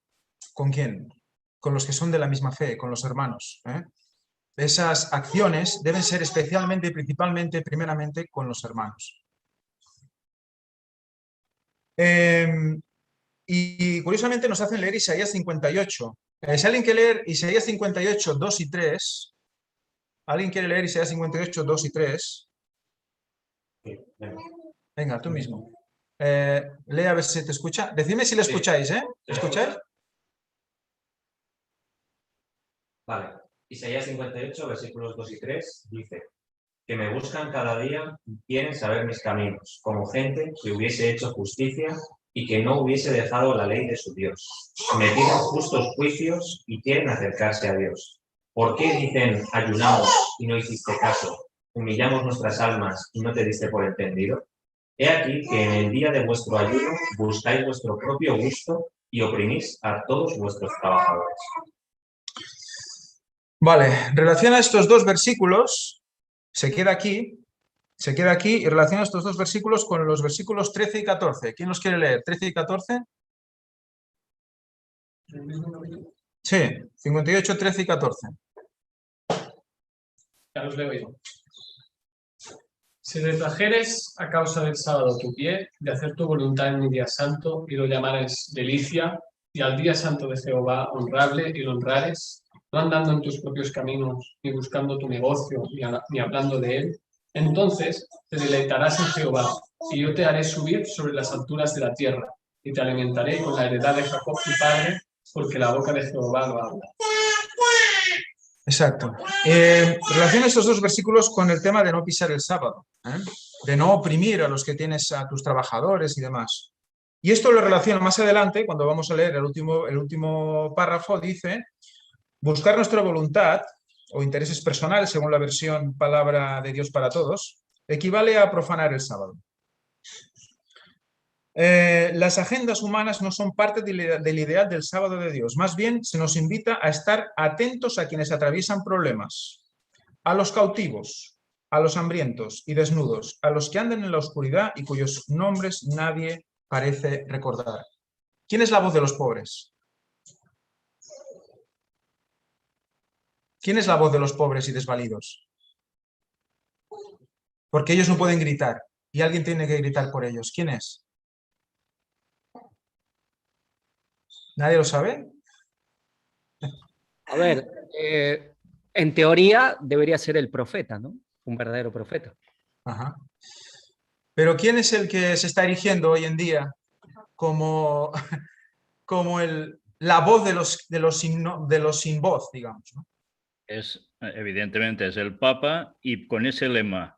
quién? Con los que son de la misma fe, con los hermanos, ¿eh? Esas acciones deben ser especialmente y principalmente, primeramente, con los hermanos. y curiosamente nos hacen leer Isaías 58. Si alguien quiere leer Isaías 58, 2 y 3, ¿alguien quiere leer Isaías 58, 2 y 3? Venga, tú mismo. Lee a ver si te escucha. Decidme si le escucháis, ¿eh? ¿Escucháis? Vale. Isaías 58, versículos 2 y 3, dice: que me buscan cada día y quieren saber mis caminos, como gente que hubiese hecho justicia y que no hubiese dejado la ley de su Dios. Me piden justos juicios y quieren acercarse a Dios. ¿Por qué dicen ayunamos y no hiciste caso? Humillamos nuestras almas y no te diste por entendido. He aquí que en el día de vuestro ayuno buscáis vuestro propio gusto y oprimís a todos vuestros trabajadores. Vale, relaciona estos dos versículos, se queda aquí y relaciona estos dos versículos con los versículos 13 y 14. ¿Quién los quiere leer? ¿13 y 14? Sí, 58, 13 y 14. Ya los leo yo. Si retrajeres a causa del sábado tu pie, de hacer tu voluntad en mi día santo, y lo llamares delicia, y al día santo de Jehová honrable, y lo honrares, no andando en tus propios caminos, ni buscando tu negocio, ni hablando de él, entonces te deleitarás en Jehová, y yo te haré subir sobre las alturas de la tierra, y te alimentaré con la heredad de Jacob tu padre, porque la boca de Jehová lo habla. Exacto. Relaciona estos dos versículos con el tema de no pisar el sábado, de no oprimir a los que tienes, a tus trabajadores y demás. Y esto lo relaciona más adelante, cuando vamos a leer el último párrafo, dice: buscar nuestra voluntad o intereses personales, según la versión Palabra de Dios para Todos, equivale a profanar el sábado. Las agendas humanas no son parte del ideal del sábado de Dios. Más bien, se nos invita a estar atentos a quienes atraviesan problemas, a los cautivos, a los hambrientos y desnudos, a los que andan en la oscuridad y cuyos nombres nadie parece recordar. ¿Quién es la voz de los pobres? ¿Quién es la voz de los pobres y desvalidos? Porque ellos no pueden gritar y alguien tiene que gritar por ellos. ¿Quién es? ¿Nadie lo sabe? A ver, en teoría debería ser el profeta, ¿no? Un verdadero profeta. Ajá. Pero ¿quién es el que se está erigiendo hoy en día como la voz de los sin voz, digamos, ¿no? Evidentemente es el Papa, y con ese lema: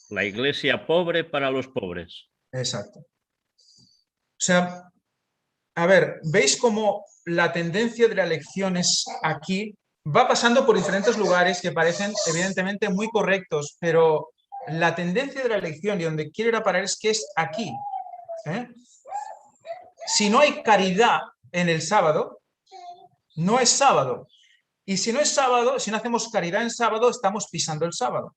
la Iglesia pobre para los pobres. Exacto. O sea, a ver, ¿veis cómo la tendencia de la elección es aquí? Va pasando por diferentes lugares que parecen evidentemente muy correctos, pero la tendencia de la elección y donde quiero ir a parar es que es aquí. Si no hay caridad en el sábado, no es sábado. Y si no es sábado, si no hacemos caridad en sábado, estamos pisando el sábado.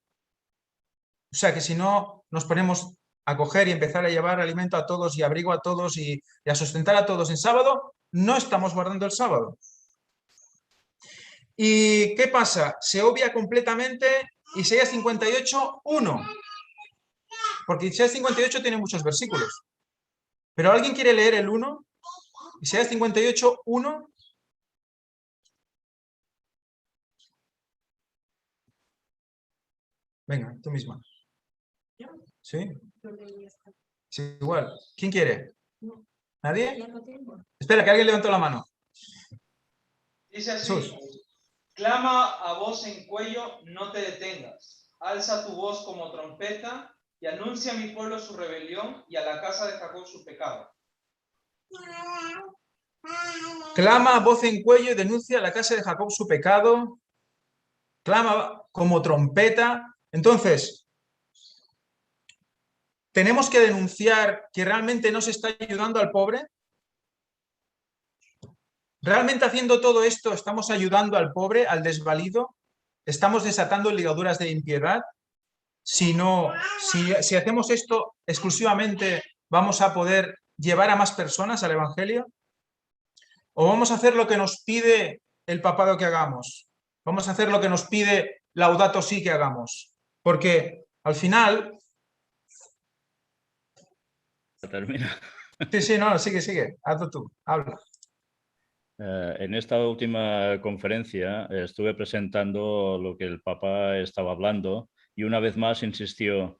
O sea que si no nos ponemos a coger y empezar a llevar alimento a todos y abrigo a todos y a sustentar a todos en sábado, no estamos guardando el sábado. ¿Y qué pasa? Se obvia completamente Isaías 58, 1. Porque Isaías 58 tiene muchos versículos. ¿Pero alguien quiere leer el 1? Isaías 58, 1. Venga, tú misma. ¿Sí? Sí, igual. ¿Quién quiere? ¿Nadie? Espera, que alguien levantó la mano. Dice así: Jesús. clama a voz en cuello, no te detengas. Alza tu voz como trompeta y anuncia a mi pueblo su rebelión y a la casa de Jacob su pecado. Clama a voz en cuello y denuncia a la casa de Jacob su pecado. Clama como trompeta. Entonces, ¿tenemos que denunciar que realmente no se está ayudando al pobre? ¿Realmente haciendo todo esto estamos ayudando al pobre, al desvalido? ¿Estamos desatando ligaduras de impiedad? Si hacemos esto exclusivamente, ¿vamos a poder llevar a más personas al Evangelio? ¿O vamos a hacer lo que nos pide el papado que hagamos? ¿Vamos a hacer lo que nos pide Laudato Si que hagamos? Porque al final... Termina. Sí, no, sigue. Hazlo tú, habla. En esta última conferencia estuve presentando lo que el Papa estaba hablando y una vez más insistió,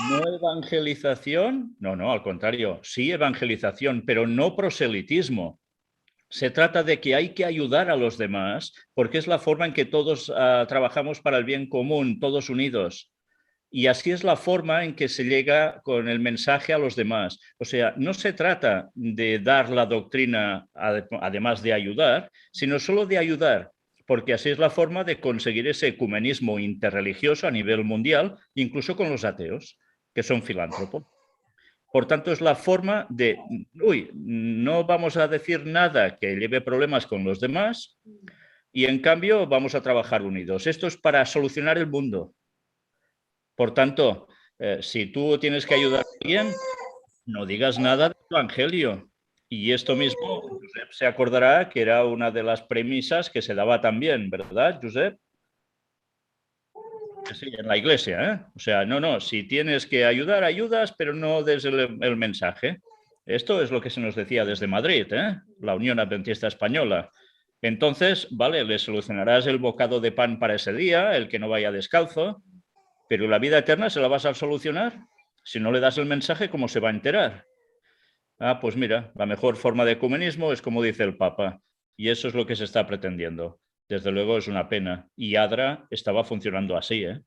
no evangelización, no, al contrario, sí evangelización, pero no proselitismo. Se trata de que hay que ayudar a los demás porque es la forma en que todos trabajamos para el bien común, todos unidos. Y así es la forma en que se llega con el mensaje a los demás. O sea, no se trata de dar la doctrina además de ayudar, sino solo de ayudar, porque así es la forma de conseguir ese ecumenismo interreligioso a nivel mundial, incluso con los ateos, que son filántropos. Por tanto, es la forma de, no vamos a decir nada que lleve problemas con los demás y en cambio vamos a trabajar unidos. Esto es para solucionar el mundo. Por tanto, si tú tienes que ayudar a alguien, no digas nada del Evangelio. Y esto mismo, Josep se acordará que era una de las premisas que se daba también, ¿verdad, Josep? Sí, en la iglesia, ¿eh? O sea, no, si tienes que ayudar, ayudas, pero no desde el mensaje. Esto es lo que se nos decía desde Madrid, ¿eh? La Unión Adventista Española. Entonces, vale, le solucionarás el bocado de pan para ese día, el que no vaya descalzo, pero la vida eterna se la vas a solucionar. Si no le das el mensaje, ¿cómo se va a enterar? Pues mira, la mejor forma de ecumenismo es como dice el Papa, y eso es lo que se está pretendiendo. Desde luego es una pena. Y ADRA estaba funcionando así, ¿eh?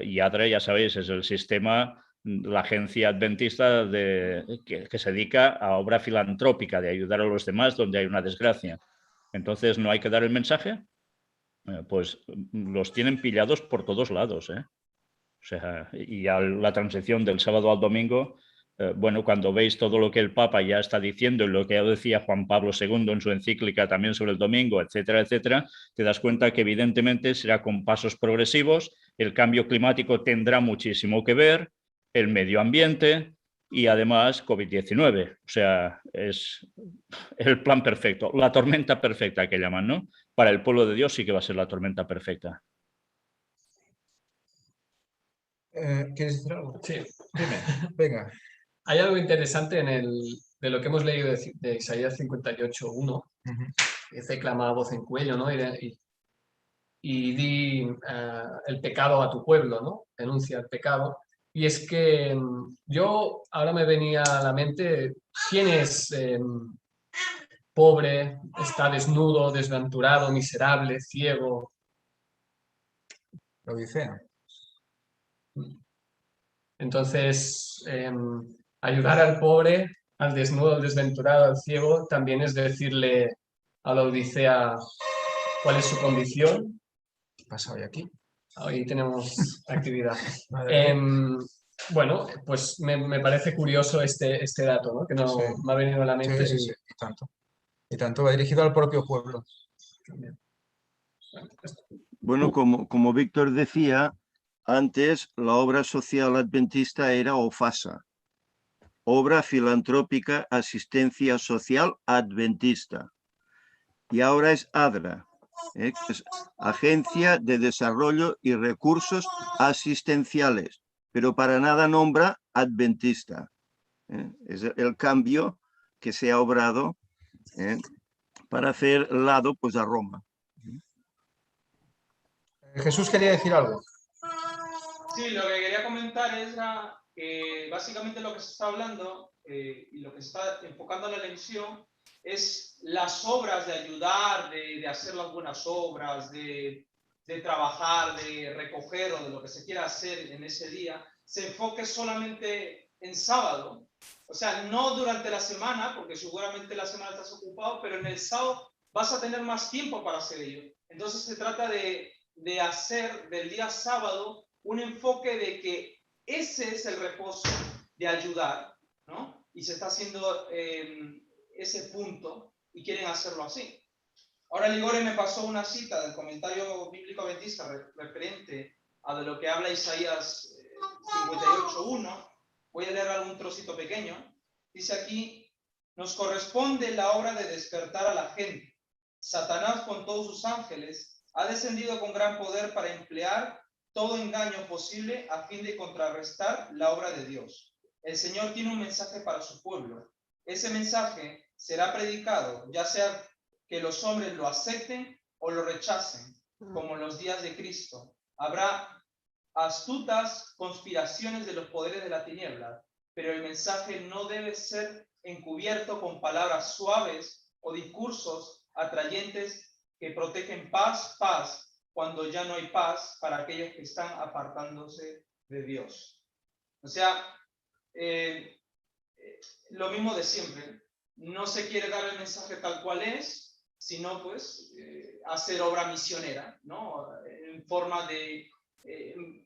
Y ADRA, ya sabéis, es el sistema, la agencia adventista que se dedica a obra filantrópica, de ayudar a los demás donde hay una desgracia. Entonces, ¿no hay que dar el mensaje? Pues los tienen pillados por todos lados, ¿eh? O sea, y a la transición del sábado al domingo, bueno, cuando veis todo lo que el Papa ya está diciendo y lo que ya decía Juan Pablo II en su encíclica también sobre el domingo, etcétera, etcétera, te das cuenta que evidentemente será con pasos progresivos, el cambio climático tendrá muchísimo que ver, el medio ambiente y además COVID-19. O sea, es el plan perfecto, la tormenta perfecta que llaman, ¿no? Para el pueblo de Dios sí que va a ser la tormenta perfecta. ¿Quieres decir algo? Sí. Dime, venga. Hay algo interesante de lo que hemos leído de Isaías 58:1, que dice clama a voz en cuello, ¿no? Y di el pecado a tu pueblo, ¿no? Denuncia el pecado. Y es que yo ahora me venía a la mente quién es pobre, está desnudo, desventurado, miserable, ciego. La Odisea. Entonces, ayudar al pobre, al desnudo, al desventurado, al ciego, también es decirle a la Odisea cuál es su condición. ¿Qué pasa hoy aquí? Hoy tenemos actividad. Madre Bueno, pues me parece curioso este dato, ¿no? Que no Sí. me ha venido a la mente. Sí, y tanto. Y tanto va dirigido al propio pueblo. Bueno, como Víctor decía, antes la obra social adventista era OFASA, Obra Filantrópica Asistencia Social Adventista. Y ahora es ADRA, que es Agencia de Desarrollo y Recursos Asistenciales, pero para nada nombra adventista. Es el cambio que se ha obrado para hacer lado pues, a Roma. Jesús quería decir algo. Sí, lo que quería comentar es que básicamente lo que se está hablando y lo que se está enfocando en la lección es las obras de ayudar, de hacer las buenas obras, de trabajar, de recoger o de lo que se quiera hacer en ese día, se enfoque solamente en sábado. O sea, no durante la semana, porque seguramente la semana estás ocupado, pero en el sábado vas a tener más tiempo para hacer ello. Entonces se trata de hacer del día sábado un enfoque de que ese es el reposo de ayudar, ¿no? Y se está haciendo ese punto y quieren hacerlo así. Ahora Ligore me pasó una cita del comentario bíblico adventista referente a de lo que habla Isaías 58:1. Voy a leer algún trocito pequeño. Dice aquí, nos corresponde la obra de despertar a la gente. Satanás con todos sus ángeles ha descendido con gran poder para emplear todo engaño posible a fin de contrarrestar la obra de Dios. El Señor tiene un mensaje para su pueblo. Ese mensaje será predicado, ya sea que los hombres lo acepten o lo rechacen, como en los días de Cristo. Habrá astutas conspiraciones de los poderes de la tiniebla, pero el mensaje no debe ser encubierto con palabras suaves o discursos atrayentes que protegen paz, cuando ya no hay paz para aquellos que están apartándose de Dios. O sea, lo mismo de siempre. No se quiere dar el mensaje tal cual es, sino pues hacer obra misionera, ¿no? En forma de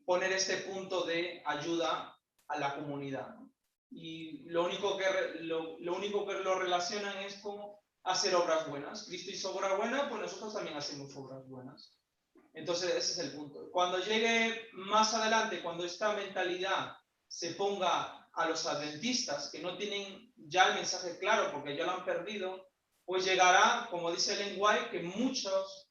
poner este punto de ayuda a la comunidad, ¿no? Y lo único que lo relacionan es como hacer obras buenas. Cristo hizo obras buenas, pues nosotros también hacemos obras buenas. Entonces ese es el punto. Cuando llegue más adelante, cuando esta mentalidad se ponga a los adventistas, que no tienen ya el mensaje claro porque ya lo han perdido, pues llegará, como dice Ellen White, que muchos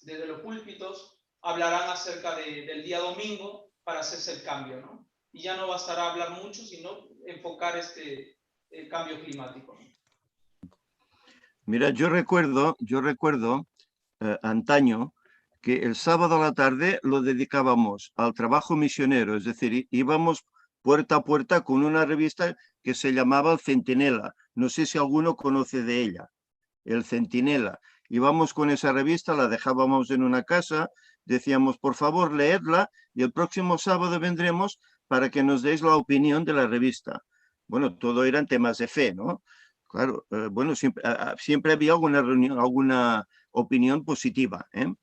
desde los púlpitos hablarán acerca del día domingo para hacerse el cambio, ¿no? Y ya no bastará hablar mucho, sino enfocar este cambio climático. Mira, yo recuerdo antaño que el sábado a la tarde lo dedicábamos al trabajo misionero, es decir, íbamos puerta a puerta con una revista que se llamaba El Centinela. No sé si alguno conoce de ella, El Centinela. Íbamos con esa revista, la dejábamos en una casa, decíamos, por favor, leedla y el próximo sábado vendremos para que nos deis la opinión de la revista. Bueno, todo eran temas de fe, ¿no? Claro, bueno, siempre había alguna reunión, alguna opinión positiva, ¿eh?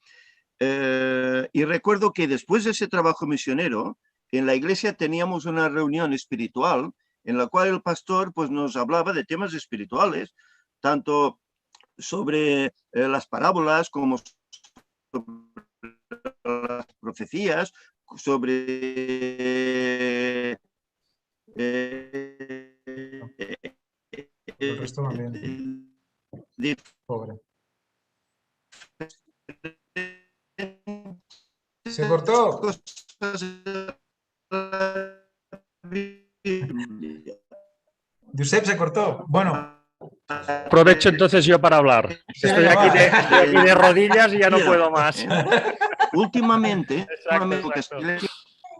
Y recuerdo que después de ese trabajo misionero, en la iglesia teníamos una reunión espiritual en la cual el pastor pues, nos hablaba de temas espirituales, tanto sobre las parábolas como sobre las profecías, sobre... El resto va bien. Pobre. Se cortó. Josep se cortó. Bueno. Aprovecho entonces yo para hablar. Estoy aquí de rodillas y ya no puedo más. Últimamente...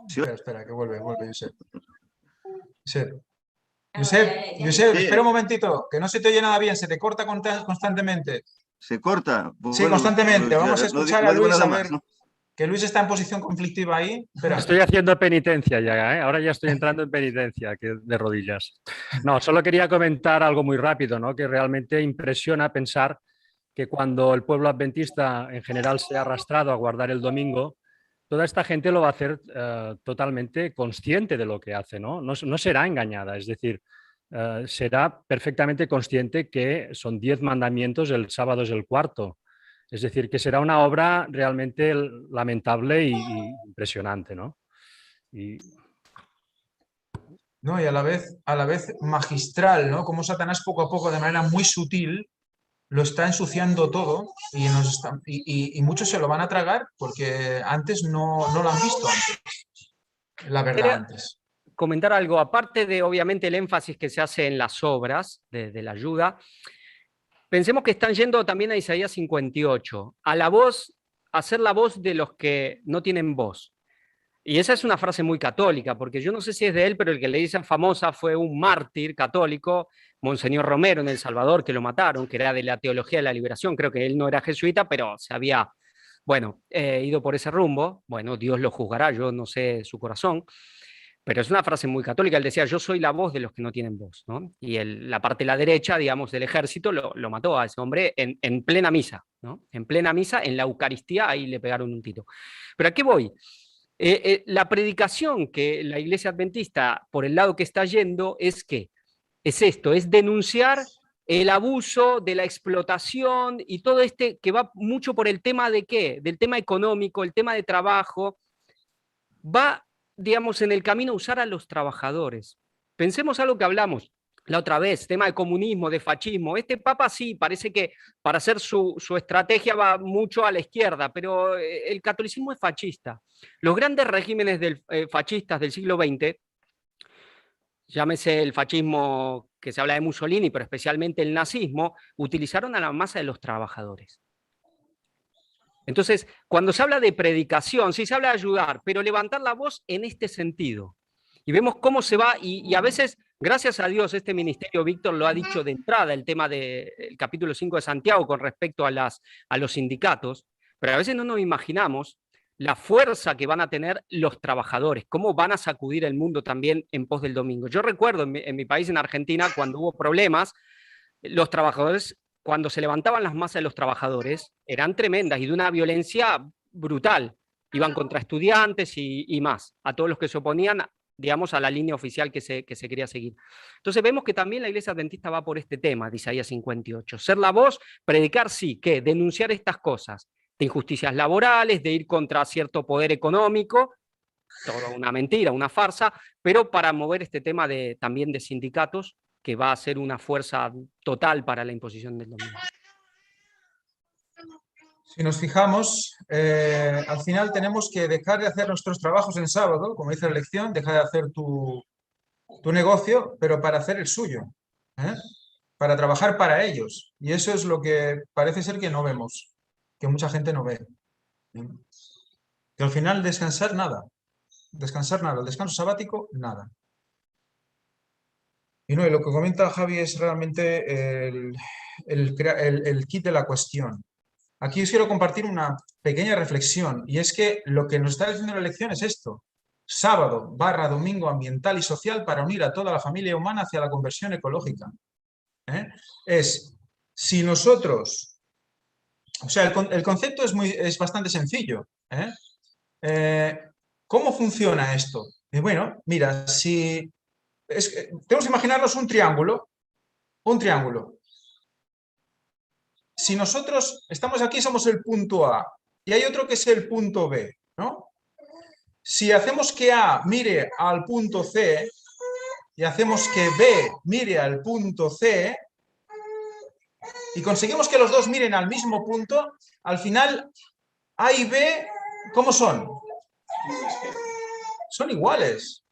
Espera, que vuelve, Josep. Josep, espera un momentito, que no se te oye nada bien, se te corta constantemente. ¿Se corta? Pues sí, constantemente. Vamos a escuchar a Luis, a ver, que Luis está en posición conflictiva ahí. Espera. Estoy haciendo penitencia ya, ¿eh? Ahora ya estoy entrando en penitencia, que de rodillas. No, solo quería comentar algo muy rápido, ¿no? Que realmente impresiona pensar que cuando el pueblo adventista en general se ha arrastrado a guardar el domingo, toda esta gente lo va a hacer totalmente consciente de lo que hace, ¿no? No será engañada, es decir, será perfectamente consciente que son 10 mandamientos, el sábado es el cuarto. Es decir, que será una obra realmente lamentable y impresionante, ¿no? No, y a la vez magistral, ¿no? Como Satanás poco a poco, de manera muy sutil, lo está ensuciando todo y muchos se lo van a tragar porque antes no lo han visto antes. La verdad, antes. Comentar algo, aparte de obviamente el énfasis que se hace en las obras de la ayuda, pensemos que están yendo también a Isaías 58, a la voz, a hacer la voz de los que no tienen voz. Y esa es una frase muy católica, porque yo no sé si es de él, pero el que le dicen famosa fue un mártir católico, Monseñor Romero en El Salvador, que lo mataron, que era de la teología de la liberación. Creo que él no era jesuita, pero se había, bueno, ido por ese rumbo. Bueno, Dios lo juzgará, yo no sé su corazón. Pero es una frase muy católica. Él decía, yo soy la voz de los que no tienen voz, ¿no? Y la parte de la derecha, digamos, del ejército lo mató a ese hombre en plena misa, ¿no? En plena misa, en la Eucaristía, ahí le pegaron un tiro. ¿Pero a qué voy? La predicación que la Iglesia Adventista, por el lado que está yendo, es ¿qué? Es esto, es denunciar el abuso de la explotación y todo que va mucho por el tema de ¿qué? Del tema económico, el tema de trabajo, va, digamos, en el camino a usar a los trabajadores. Pensemos algo que hablamos la otra vez, tema de comunismo, de fascismo. Este papa sí, parece que para hacer su estrategia va mucho a la izquierda, pero el catolicismo es fascista. Los grandes regímenes fascistas del siglo XX llámese el fascismo que se habla de Mussolini, pero especialmente el nazismo, utilizaron a la masa de los trabajadores. Entonces, cuando se habla de predicación, sí se habla de ayudar, pero levantar la voz en este sentido. Y vemos cómo se va, y a veces, gracias a Dios, este ministerio, Víctor lo ha dicho de entrada, el tema del capítulo 5 de Santiago con respecto a los sindicatos, pero a veces no nos imaginamos la fuerza que van a tener los trabajadores, cómo van a sacudir el mundo también en pos del domingo. Yo recuerdo en mi país, en Argentina, cuando hubo problemas, los trabajadores, cuando se levantaban las masas de los trabajadores, eran tremendas y de una violencia brutal. Iban contra estudiantes y más, a todos los que se oponían, digamos, a la línea oficial que se quería seguir. Entonces vemos que también la Iglesia Adventista va por este tema de Isaías 58. Ser la voz, predicar sí, ¿qué? Denunciar estas cosas, de injusticias laborales, de ir contra cierto poder económico, toda una mentira, una farsa, pero para mover este tema también de sindicatos, que va a ser una fuerza total para la imposición del domingo. Si nos fijamos, al final tenemos que dejar de hacer nuestros trabajos en sábado, como dice la lección, dejar de hacer tu negocio, pero para hacer el suyo, ¿eh? Para trabajar para ellos. Y eso es lo que parece ser que no vemos, que mucha gente no ve. Que al final descansar nada, el descanso sabático nada. Y no, y lo que comenta Javi es realmente el kit de la cuestión. Aquí os quiero compartir una pequeña reflexión, y es que lo que nos está diciendo la lección es esto: sábado / domingo ambiental y social para unir a toda la familia humana hacia la conversión ecológica. Es, si nosotros, o sea, el concepto es bastante sencillo. ¿Cómo funciona esto? Bueno, mira, tenemos que imaginarnos un triángulo. Si nosotros estamos aquí, somos el punto A, y hay otro que es el punto B, ¿no? Si hacemos que A mire al punto C y hacemos que B mire al punto C y conseguimos que los dos miren al mismo punto, al final A y B, ¿cómo son? Son iguales.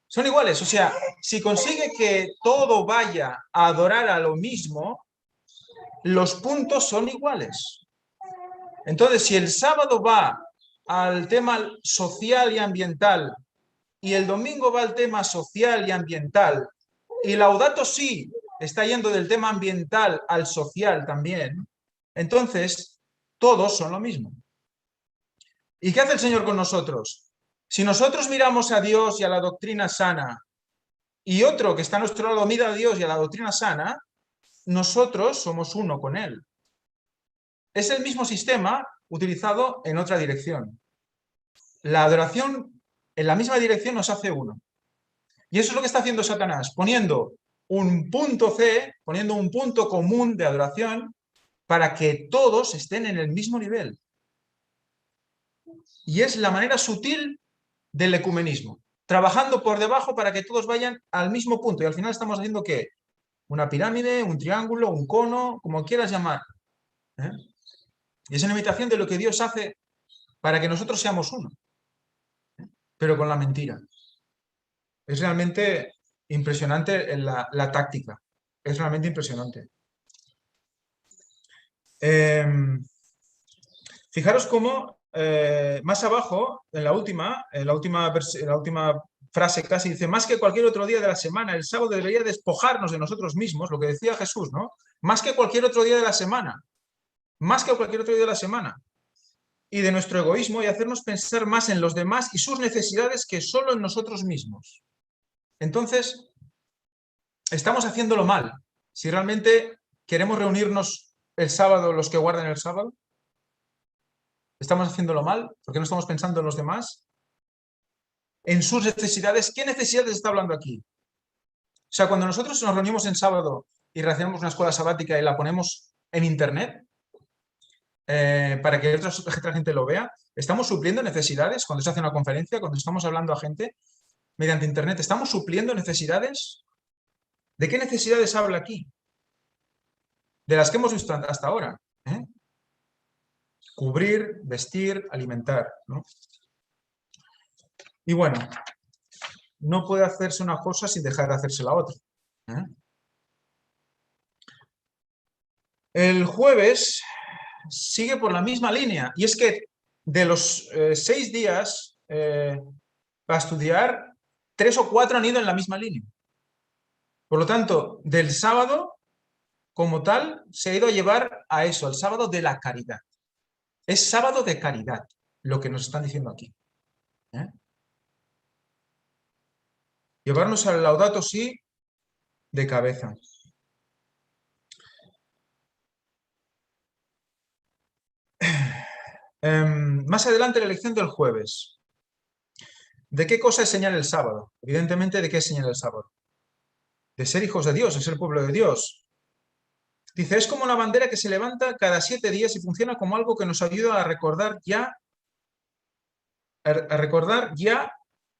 Son iguales, o sea, si consigue que todo vaya a adorar a lo mismo, los puntos son iguales. Entonces, si el sábado va al tema social y ambiental y el domingo va al tema social y ambiental y Laudato Si está yendo del tema ambiental al social también, entonces todos son lo mismo. ¿Y qué hace el Señor con nosotros? Si nosotros miramos a Dios y a la doctrina sana y otro que está a nuestro lado mira a Dios y a la doctrina sana, nosotros somos uno con Él. Es el mismo sistema utilizado en otra dirección. La adoración en la misma dirección nos hace uno. Y eso es lo que está haciendo Satanás, poniendo un punto C, poniendo un punto común de adoración para que todos estén en el mismo nivel. Y es la manera sutil del ecumenismo, trabajando por debajo para que todos vayan al mismo punto. Y al final estamos haciendo ¿qué? Una pirámide, un triángulo, un cono, como quieras llamar. Y es una imitación de lo que Dios hace para que nosotros seamos uno, pero con la mentira. Es realmente impresionante la táctica. Es realmente impresionante. Fijaros cómo más abajo, en la última frase casi, dice: más que cualquier otro día de la semana, el sábado debería despojarnos de nosotros mismos, lo que decía Jesús, ¿no? Más que cualquier otro día de la semana. Más que cualquier otro día de la semana. Y de nuestro egoísmo, y hacernos pensar más en los demás y sus necesidades que solo en nosotros mismos. Entonces, estamos haciéndolo mal. Si realmente queremos reunirnos el sábado, los que guardan el sábado, ¿estamos haciéndolo mal? ¿Por qué no estamos pensando en los demás? En sus necesidades. ¿Qué necesidades está hablando aquí? O sea, cuando nosotros nos reunimos en sábado y realizamos una escuela sabática y la ponemos en internet, para que otra gente lo vea, ¿estamos supliendo necesidades cuando se hace una conferencia, cuando estamos hablando a gente mediante internet? ¿Estamos supliendo necesidades? ¿De qué necesidades habla aquí? De las que hemos visto hasta ahora. Cubrir, vestir, alimentar, ¿no? Y bueno, no puede hacerse una cosa sin dejar de hacerse la otra. El jueves sigue por la misma línea, y es que de los 6 días para estudiar, 3 o 4 han ido en la misma línea. Por lo tanto, del sábado como tal se ha ido a llevar a eso, al sábado de la caridad. Es sábado de caridad lo que nos están diciendo aquí. Llevarnos al Laudato Si de cabeza. Más adelante la lección del jueves. ¿De qué cosa es señal el sábado? Evidentemente, ¿de qué es señal el sábado? De ser hijos de Dios, de ser pueblo de Dios. Dice, es como una bandera que se levanta cada 7 días y funciona como algo que nos ayuda a recordar ya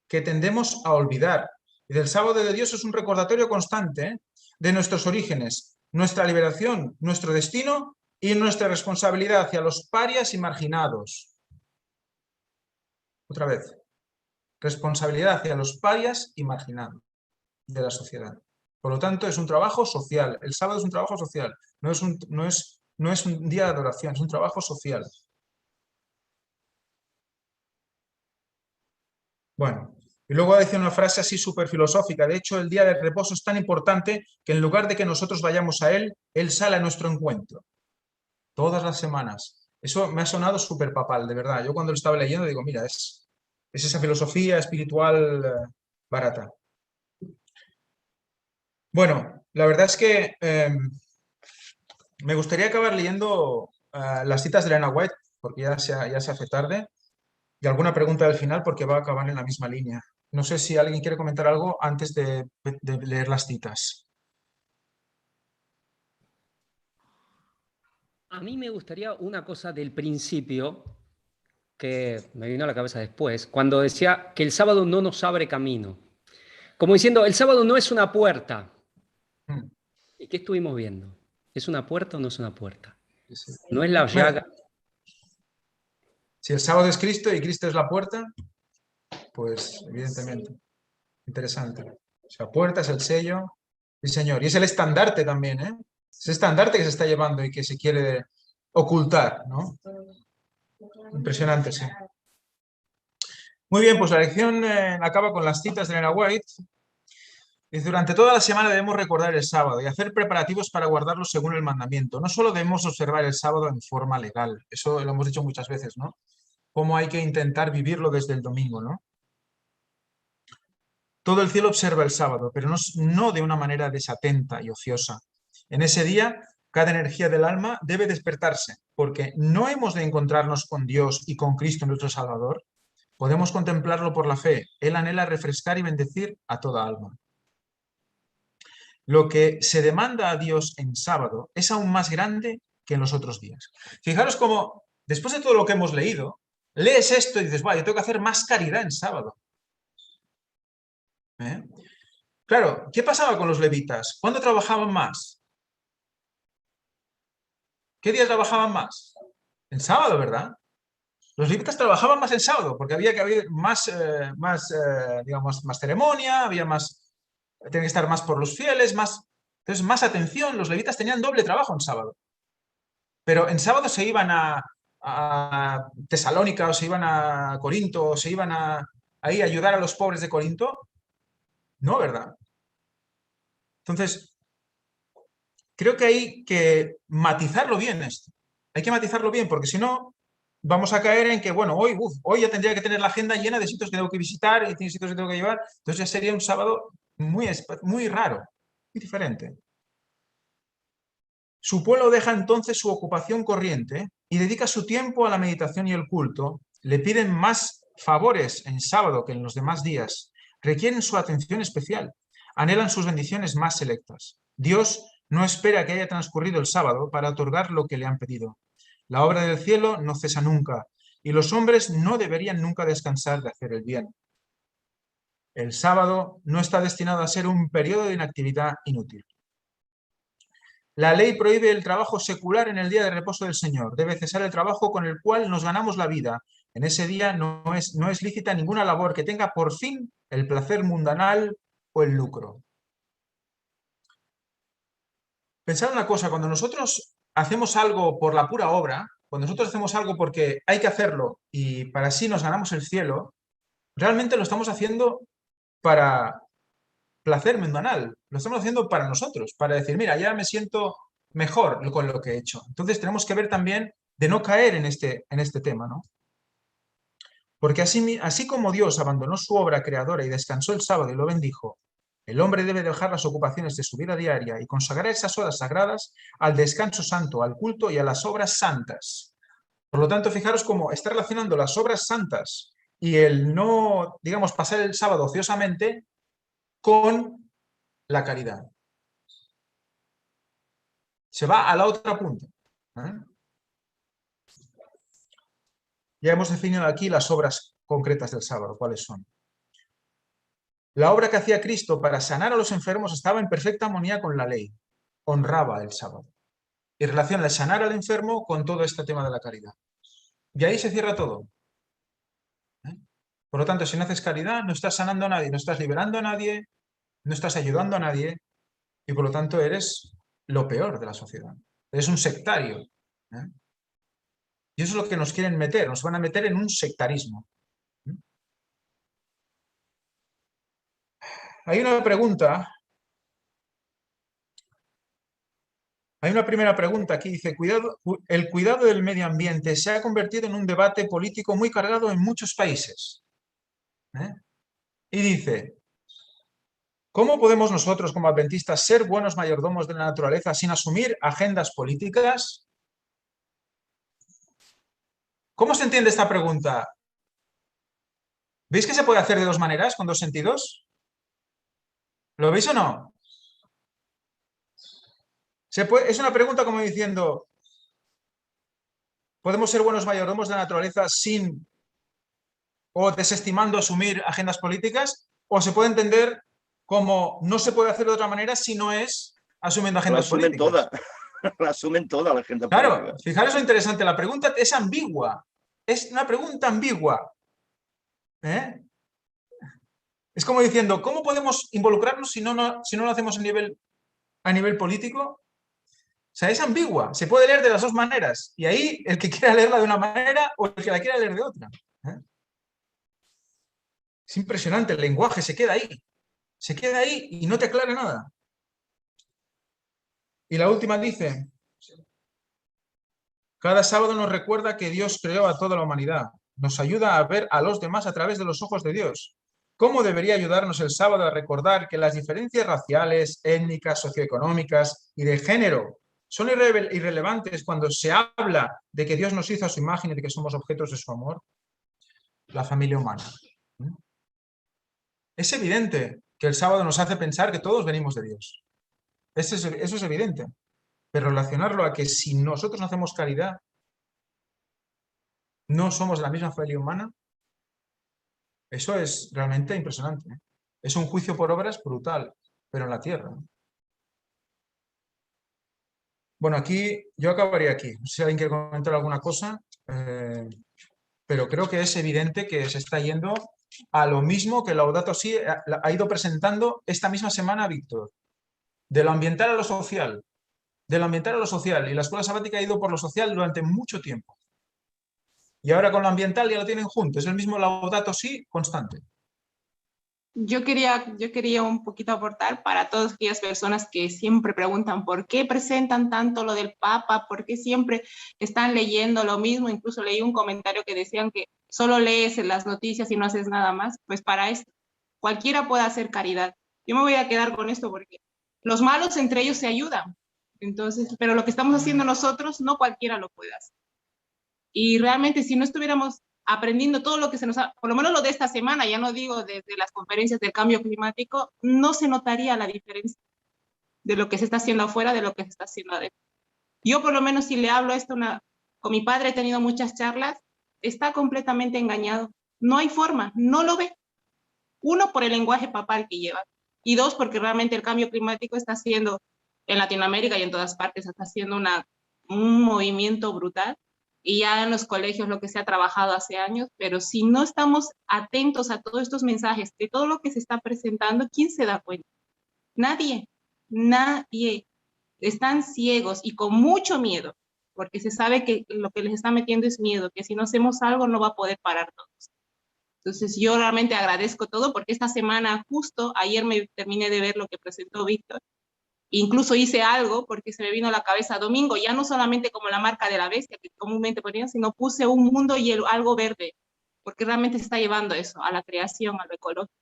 que tendemos a olvidar. Y el sábado de Dios es un recordatorio constante de nuestros orígenes, nuestra liberación, nuestro destino y nuestra responsabilidad hacia los parias y marginados. Otra vez, responsabilidad hacia los parias y marginados de la sociedad. Por lo tanto, es un trabajo social. El sábado es un trabajo social, no es un día de adoración, es un trabajo social. Bueno, y luego dice una frase así súper filosófica. De hecho, el día del reposo es tan importante que en lugar de que nosotros vayamos a él, él sale a nuestro encuentro. Todas las semanas. Eso me ha sonado súper papal, de verdad. Yo cuando lo estaba leyendo digo, mira, es esa filosofía espiritual barata. Bueno, la verdad es que me gustaría acabar leyendo las citas de Elena White, porque ya se hace tarde, y alguna pregunta al final porque va a acabar en la misma línea. No sé si alguien quiere comentar algo antes de leer las citas. A mí me gustaría una cosa del principio que me vino a la cabeza después, cuando decía que el sábado no nos abre camino. Como diciendo, el sábado no es una puerta. ¿Y qué estuvimos viendo? ¿Es una puerta o no es una puerta? No es la llaga. Si el sábado es Cristo y Cristo es la puerta, pues evidentemente. Interesante. O sea, puerta es el sello. Sí, señor. Y es el estandarte también, ¿eh? Es el estandarte que se está llevando y que se quiere ocultar, ¿no? Impresionante, sí. Muy bien, pues la lección acaba con las citas de Elena White. Dice, durante toda la semana debemos recordar el sábado y hacer preparativos para guardarlo según el mandamiento. No solo debemos observar el sábado en forma legal, eso lo hemos dicho muchas veces, ¿no? Cómo hay que intentar vivirlo desde el domingo, ¿no? Todo el cielo observa el sábado, pero no de una manera desatenta y ociosa. En ese día, cada energía del alma debe despertarse, porque no hemos de encontrarnos con Dios y con Cristo nuestro Salvador. Podemos contemplarlo por la fe. Él anhela refrescar y bendecir a toda alma. Lo que se demanda a Dios en sábado es aún más grande que en los otros días. Fijaros cómo, después de todo lo que hemos leído, lees esto y dices, yo tengo que hacer más caridad en sábado. Claro, ¿qué pasaba con los levitas? ¿Cuándo trabajaban más? ¿Qué día trabajaban más? En sábado, ¿verdad? Los levitas trabajaban más en sábado porque había que haber más ceremonia, tenía que estar más por los fieles, entonces más atención. Los levitas tenían doble trabajo en sábado. Pero en sábado se iban a Tesalónica o se iban a Corinto o se iban ahí a ayudar a los pobres de Corinto. No, ¿verdad? Entonces, creo que hay que matizarlo bien esto. Hay que matizarlo bien porque si no, vamos a caer en que, bueno, hoy ya tendría que tener la agenda llena de sitios que tengo que visitar y sitios que tengo que llevar. Entonces ya sería un sábado muy raro, muy diferente. Su pueblo deja entonces su ocupación corriente y dedica su tiempo a la meditación y el culto. Le piden más favores en sábado que en los demás días. Requieren su atención especial. Anhelan sus bendiciones más selectas. Dios no espera que haya transcurrido el sábado para otorgar lo que le han pedido. La obra del cielo no cesa nunca y los hombres no deberían nunca descansar de hacer el bien. El sábado no está destinado a ser un periodo de inactividad inútil. La ley prohíbe el trabajo secular en el día de reposo del Señor. Debe cesar el trabajo con el cual nos ganamos la vida, En ese día no es lícita ninguna labor que tenga por fin el placer mundanal o el lucro. Pensad una cosa, cuando nosotros hacemos algo por la pura obra, cuando nosotros hacemos algo porque hay que hacerlo y para así nos ganamos el cielo, realmente lo estamos haciendo para placer mundanal, lo estamos haciendo para nosotros, para decir, mira, ya me siento mejor con lo que he hecho. Entonces tenemos que ver también de no caer en este tema, ¿no? Porque así como Dios abandonó su obra creadora y descansó el sábado y lo bendijo, el hombre debe dejar las ocupaciones de su vida diaria y consagrar esas horas sagradas al descanso santo, al culto y a las obras santas. Por lo tanto, fijaros cómo está relacionando las obras santas y el no, digamos, pasar el sábado ociosamente con la caridad. Se va a la otra punta. Ya hemos definido aquí las obras concretas del sábado. ¿Cuáles son? La obra que hacía Cristo para sanar a los enfermos estaba en perfecta armonía con la ley. Honraba el sábado. Y relaciona el sanar al enfermo con todo este tema de la caridad. Y ahí se cierra todo. Por lo tanto, si no haces caridad, no estás sanando a nadie, no estás liberando a nadie, no estás ayudando a nadie, y por lo tanto eres lo peor de la sociedad. Eres un sectario. Y eso es lo que nos quieren meter, nos van a meter en un sectarismo. Hay una pregunta. Hay una primera pregunta aquí, dice, el cuidado del medio ambiente se ha convertido en un debate político muy cargado en muchos países. Y dice, ¿cómo podemos nosotros como adventistas ser buenos mayordomos de la naturaleza sin asumir agendas políticas? ¿Cómo se entiende esta pregunta? ¿Veis que se puede hacer de dos maneras, con dos sentidos? ¿Lo veis o no? Es una pregunta como diciendo, ¿podemos ser buenos mayordomos de la naturaleza sin o desestimando asumir agendas políticas? ¿O se puede entender como no se puede hacer de otra manera si no es asumiendo agendas políticas? La asumen toda la agenda política. política. Claro, fijaros lo interesante, la pregunta es ambigua. Es una pregunta ambigua. Es como diciendo, ¿cómo podemos involucrarnos si no lo hacemos a nivel político? O sea, es ambigua, se puede leer de las dos maneras. Y ahí el que quiera leerla de una manera o el que la quiera leer de otra. Es impresionante, el lenguaje se queda ahí. Se queda ahí y no te aclara nada. Y la última dice, cada sábado nos recuerda que Dios creó a toda la humanidad. Nos ayuda a ver a los demás a través de los ojos de Dios. ¿Cómo debería ayudarnos el sábado a recordar que las diferencias raciales, étnicas, socioeconómicas y de género son irrelevantes cuando se habla de que Dios nos hizo a su imagen y de que somos objetos de su amor? La familia humana. Es evidente que el sábado nos hace pensar que todos venimos de Dios. Eso es evidente. Pero relacionarlo a que si nosotros no hacemos caridad, no somos la misma familia humana, eso es realmente impresionante. Es un juicio por obras brutal, pero en la tierra. Bueno, aquí yo acabaría aquí. No sé si alguien quiere comentar alguna cosa, pero creo que es evidente que se está yendo a lo mismo que Laudato Si ha ido presentando esta misma semana Víctor. De lo ambiental a lo social. De lo ambiental a lo social. Y la escuela sabática ha ido por lo social durante mucho tiempo. Y ahora con lo ambiental ya lo tienen juntos. Es el mismo Laudato Si constante. Yo quería un poquito aportar para todas aquellas personas que siempre preguntan por qué presentan tanto lo del Papa, por qué siempre están leyendo lo mismo. Incluso leí un comentario que decían que solo lees las noticias y no haces nada más. Pues para esto, cualquiera puede hacer caridad. Yo me voy a quedar con esto porque los malos entre ellos se ayudan. Entonces, pero lo que estamos haciendo nosotros, no cualquiera lo puede hacer. Y realmente si no estuviéramos aprendiendo todo lo que se nos ha, por lo menos lo de esta semana, ya no digo desde las conferencias del cambio climático, no se notaría la diferencia de lo que se está haciendo afuera de lo que se está haciendo adentro. Yo por lo menos si le hablo esto con mi padre he tenido muchas charlas, está completamente engañado. No hay forma, no lo ve. Uno, por el lenguaje papal que lleva. Y dos, porque realmente el cambio climático está haciendo, en Latinoamérica y en todas partes, está haciendo un movimiento brutal. y ya en los colegios lo que se ha trabajado hace años, pero si no estamos atentos a todos estos mensajes, de todo lo que se está presentando, ¿quién se da cuenta? Nadie, nadie. Están ciegos y con mucho miedo, porque se sabe que lo que les está metiendo es miedo, que si no hacemos algo no va a poder parar todos. Entonces yo realmente agradezco todo, porque esta semana, justo ayer me terminé de ver lo que presentó Víctor, incluso hice algo porque se me vino a la cabeza domingo, ya no solamente como la marca de la bestia que comúnmente ponían, sino puse un mundo y algo verde, porque realmente se está llevando eso, a la creación, a lo ecológico.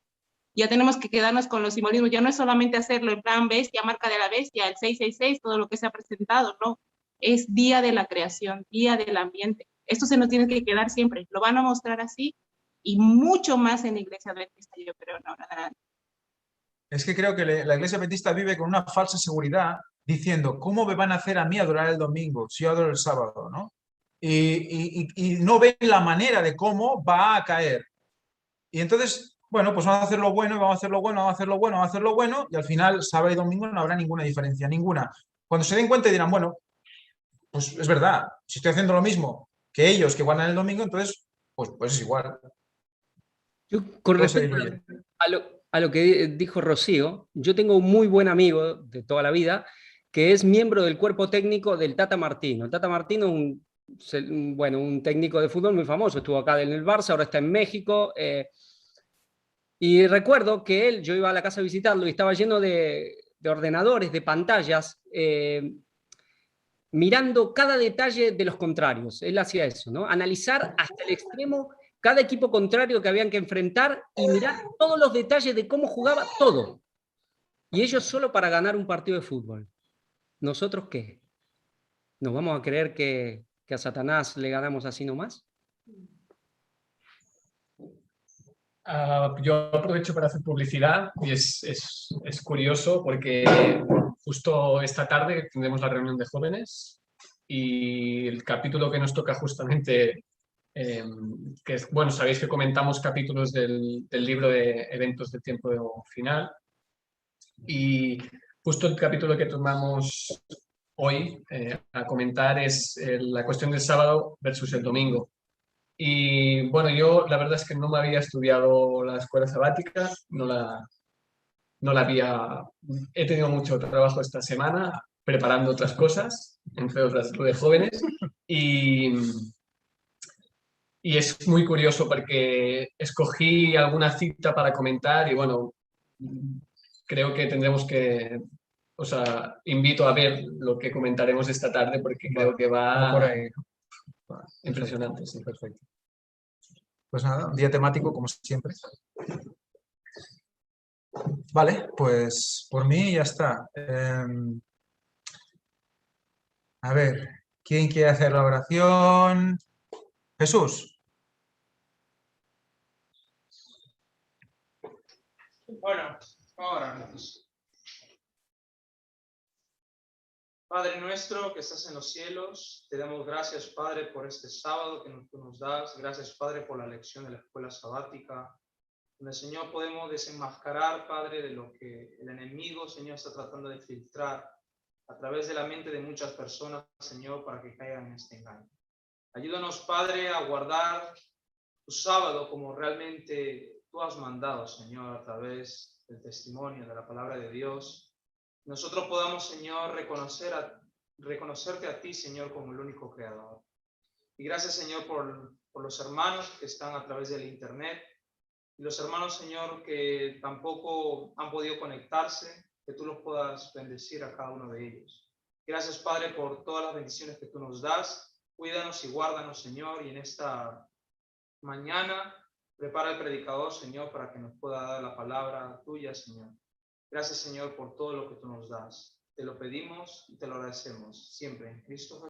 Ya tenemos que quedarnos con los simbolismos, ya no es solamente hacerlo en plan bestia, marca de la bestia, el 666, todo lo que se ha presentado, no, es día de la creación, día del ambiente. Esto se nos tiene que quedar siempre, lo van a mostrar así y mucho más en la iglesia adventista, yo creo, no, nada. Es que creo que la iglesia adventista vive con una falsa seguridad diciendo, ¿cómo me van a hacer a mí adorar el domingo si yo adoro el sábado, ¿no? Y no ven la manera de cómo va a caer. Y entonces, bueno, pues vamos a hacer lo bueno, vamos a hacer lo bueno, vamos a hacer lo bueno, vamos a hacer lo bueno, y al final, sábado y domingo no habrá ninguna diferencia, ninguna. Cuando se den cuenta dirán, bueno, pues es verdad, si estoy haciendo lo mismo que ellos que guardan el domingo, entonces, pues es igual. Yo, con respecto a lo que dijo Rocío, yo tengo un muy buen amigo de toda la vida que es miembro del cuerpo técnico del Tata Martino. El Tata Martino es un técnico de fútbol muy famoso, estuvo acá en el Barça, ahora está en México. Y recuerdo que yo iba a la casa a visitarlo y estaba lleno de ordenadores, de pantallas, mirando cada detalle de los contrarios. Él hacía eso, ¿no? Analizar hasta el extremo cada equipo contrario que habían que enfrentar y mirar todos los detalles de cómo jugaba todo. Y ellos solo para ganar un partido de fútbol. ¿Nosotros qué? ¿Nos vamos a creer que a Satanás le ganamos así nomás? Yo aprovecho para hacer publicidad y es curioso porque justo esta tarde tendremos la reunión de jóvenes y el capítulo que nos toca justamente, que es, bueno, sabéis que comentamos capítulos del libro de eventos del tiempo final y justo el capítulo que tomamos hoy a comentar es la cuestión del sábado versus el domingo. Y bueno, yo la verdad es que no me había estudiado la escuela sabática, no la había... He tenido mucho trabajo esta semana preparando otras cosas, entre otras lo de jóvenes, y es muy curioso porque escogí alguna cita para comentar y bueno, creo que tendremos que... O sea, invito a ver lo que comentaremos esta tarde porque creo que va por ahí. Impresionante, sí, perfecto. Pues nada, un día temático como siempre. Vale, pues por mí ya está. A ver, ¿quién quiere hacer la oración? Jesús. Bueno, ahora. Padre nuestro que estás en los cielos, te damos gracias, Padre, por este sábado que tú nos das. Gracias, Padre, por la lección de la escuela sabática, donde, Señor, podemos desenmascarar, Padre, de lo que el enemigo, Señor, está tratando de filtrar a través de la mente de muchas personas, Señor, para que caigan en este engaño. Ayúdanos, Padre, a guardar tu sábado como realmente tú has mandado, Señor, a través del testimonio de la palabra de Dios. Nosotros podamos, Señor, reconocerte a ti, Señor, como el único creador. Y gracias, Señor, por los hermanos que están a través del internet y los hermanos, Señor, que tampoco han podido conectarse, que tú los puedas bendecir a cada uno de ellos. Gracias, Padre, por todas las bendiciones que tú nos das. Cuídanos y guárdanos, Señor, y en esta mañana prepara el predicador, Señor, para que nos pueda dar la palabra tuya, Señor. Gracias, Señor, por todo lo que tú nos das. Te lo pedimos y te lo agradecemos siempre en Cristo Jesús.